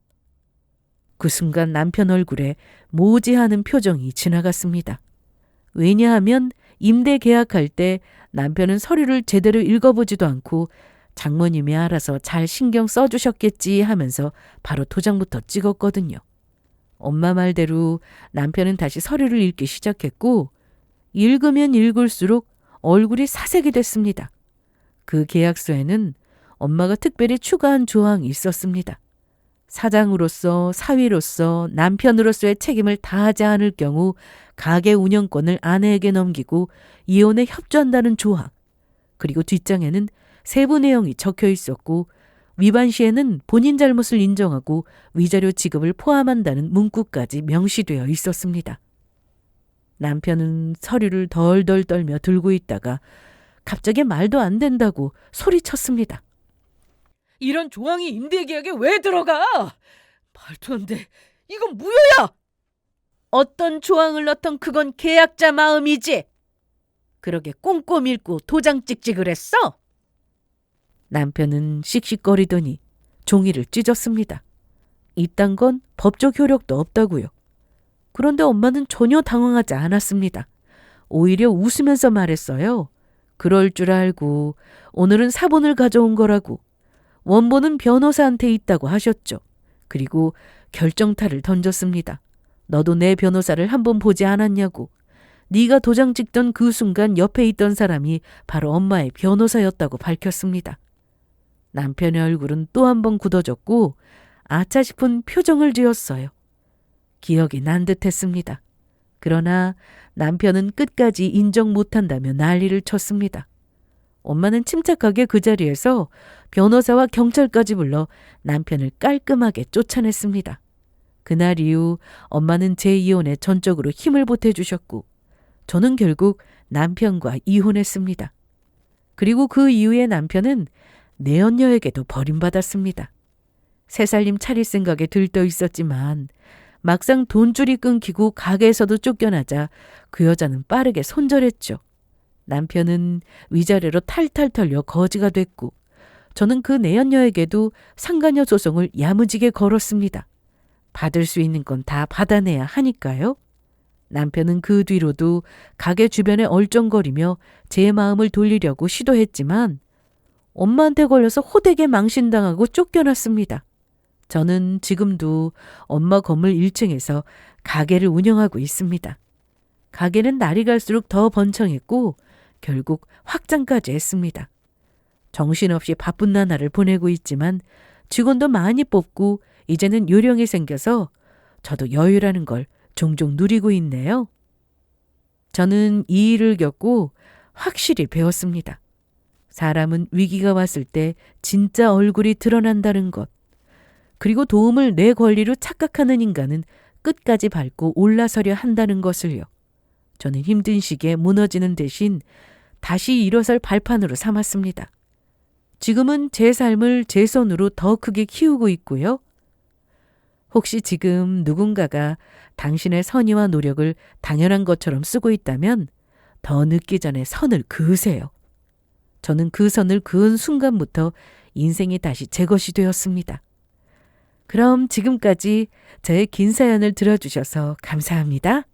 [SPEAKER 1] 그 순간 남편 얼굴에 모지하는 표정이 지나갔습니다. 왜냐하면 임대 계약할 때 남편은 서류를 제대로 읽어보지도 않고 장모님이 알아서 잘 신경 써주셨겠지 하면서 바로 도장부터 찍었거든요. 엄마 말대로 남편은 다시 서류를 읽기 시작했고 읽으면 읽을수록 얼굴이 사색이 됐습니다. 그 계약서에는 엄마가 특별히 추가한 조항이 있었습니다. 사장으로서, 사위로서, 남편으로서의 책임을 다하지 않을 경우 가게 운영권을 아내에게 넘기고 이혼에 협조한다는 조항. 그리고 뒷장에는 세부 내용이 적혀 있었고 위반 시에는 본인 잘못을 인정하고 위자료 지급을 포함한다는 문구까지 명시되어 있었습니다. 남편은 서류를 덜덜 떨며 들고 있다가 갑자기 말도 안 된다고 소리쳤습니다. 이런 조항이 임대계약에 왜 들어가? 말도 안 돼. 이건 무효야. 어떤 조항을 넣던 그건 계약자 마음이지. 그러게 꼼꼼히 읽고 도장 찍지 그랬어? 남편은 씩씩거리더니 종이를 찢었습니다. 이딴 건 법적 효력도 없다고요. 그런데 엄마는 전혀 당황하지 않았습니다. 오히려 웃으면서 말했어요. 그럴 줄 알고 오늘은 사본을 가져온 거라고. 원본은 변호사한테 있다고 하셨죠. 그리고 결정타를 던졌습니다. 너도 내 변호사를 한번 보지 않았냐고. 네가 도장 찍던 그 순간 옆에 있던 사람이 바로 엄마의 변호사였다고 밝혔습니다. 남편의 얼굴은 또 한 번 굳어졌고 아차 싶은 표정을 지었어요. 기억이 난 듯했습니다. 그러나 남편은 끝까지 인정 못한다며 난리를 쳤습니다. 엄마는 침착하게 그 자리에서 변호사와 경찰까지 불러 남편을 깔끔하게 쫓아냈습니다. 그날 이후 엄마는 제 이혼에 전적으로 힘을 보태주셨고 저는 결국 남편과 이혼했습니다. 그리고 그 이후에 남편은 내연녀에게도 버림받았습니다. 새 살림 차릴 생각에 들떠 있었지만 막상 돈줄이 끊기고 가게에서도 쫓겨나자 그 여자는 빠르게 손절했죠. 남편은 위자료로 탈탈 털려 거지가 됐고 저는 그 내연녀에게도 상간녀 소송을 야무지게 걸었습니다. 받을 수 있는 건 다 받아내야 하니까요. 남편은 그 뒤로도 가게 주변에 얼쩡거리며 제 마음을 돌리려고 시도했지만 엄마한테 걸려서 호되게 망신당하고 쫓겨났습니다. 저는 지금도 엄마 건물 1층에서 가게를 운영하고 있습니다. 가게는 날이 갈수록 더 번창했고 결국 확장까지 했습니다. 정신없이 바쁜 나날을 보내고 있지만 직원도 많이 뽑고 이제는 요령이 생겨서 저도 여유라는 걸 종종 누리고 있네요. 저는 이 일을 겪고 확실히 배웠습니다. 사람은 위기가 왔을 때 진짜 얼굴이 드러난다는 것. 그리고 도움을 내 권리로 착각하는 인간은 끝까지 밟고 올라서려 한다는 것을요. 저는 힘든 시기에 무너지는 대신 다시 일어설 발판으로 삼았습니다. 지금은 제 삶을 제 손으로 더 크게 키우고 있고요. 혹시 지금 누군가가 당신의 선의와 노력을 당연한 것처럼 쓰고 있다면 더 늦기 전에 선을 그으세요. 저는 그 선을 그은 순간부터 인생이 다시 제 것이 되었습니다. 그럼 지금까지 저의 긴 사연을 들어주셔서 감사합니다.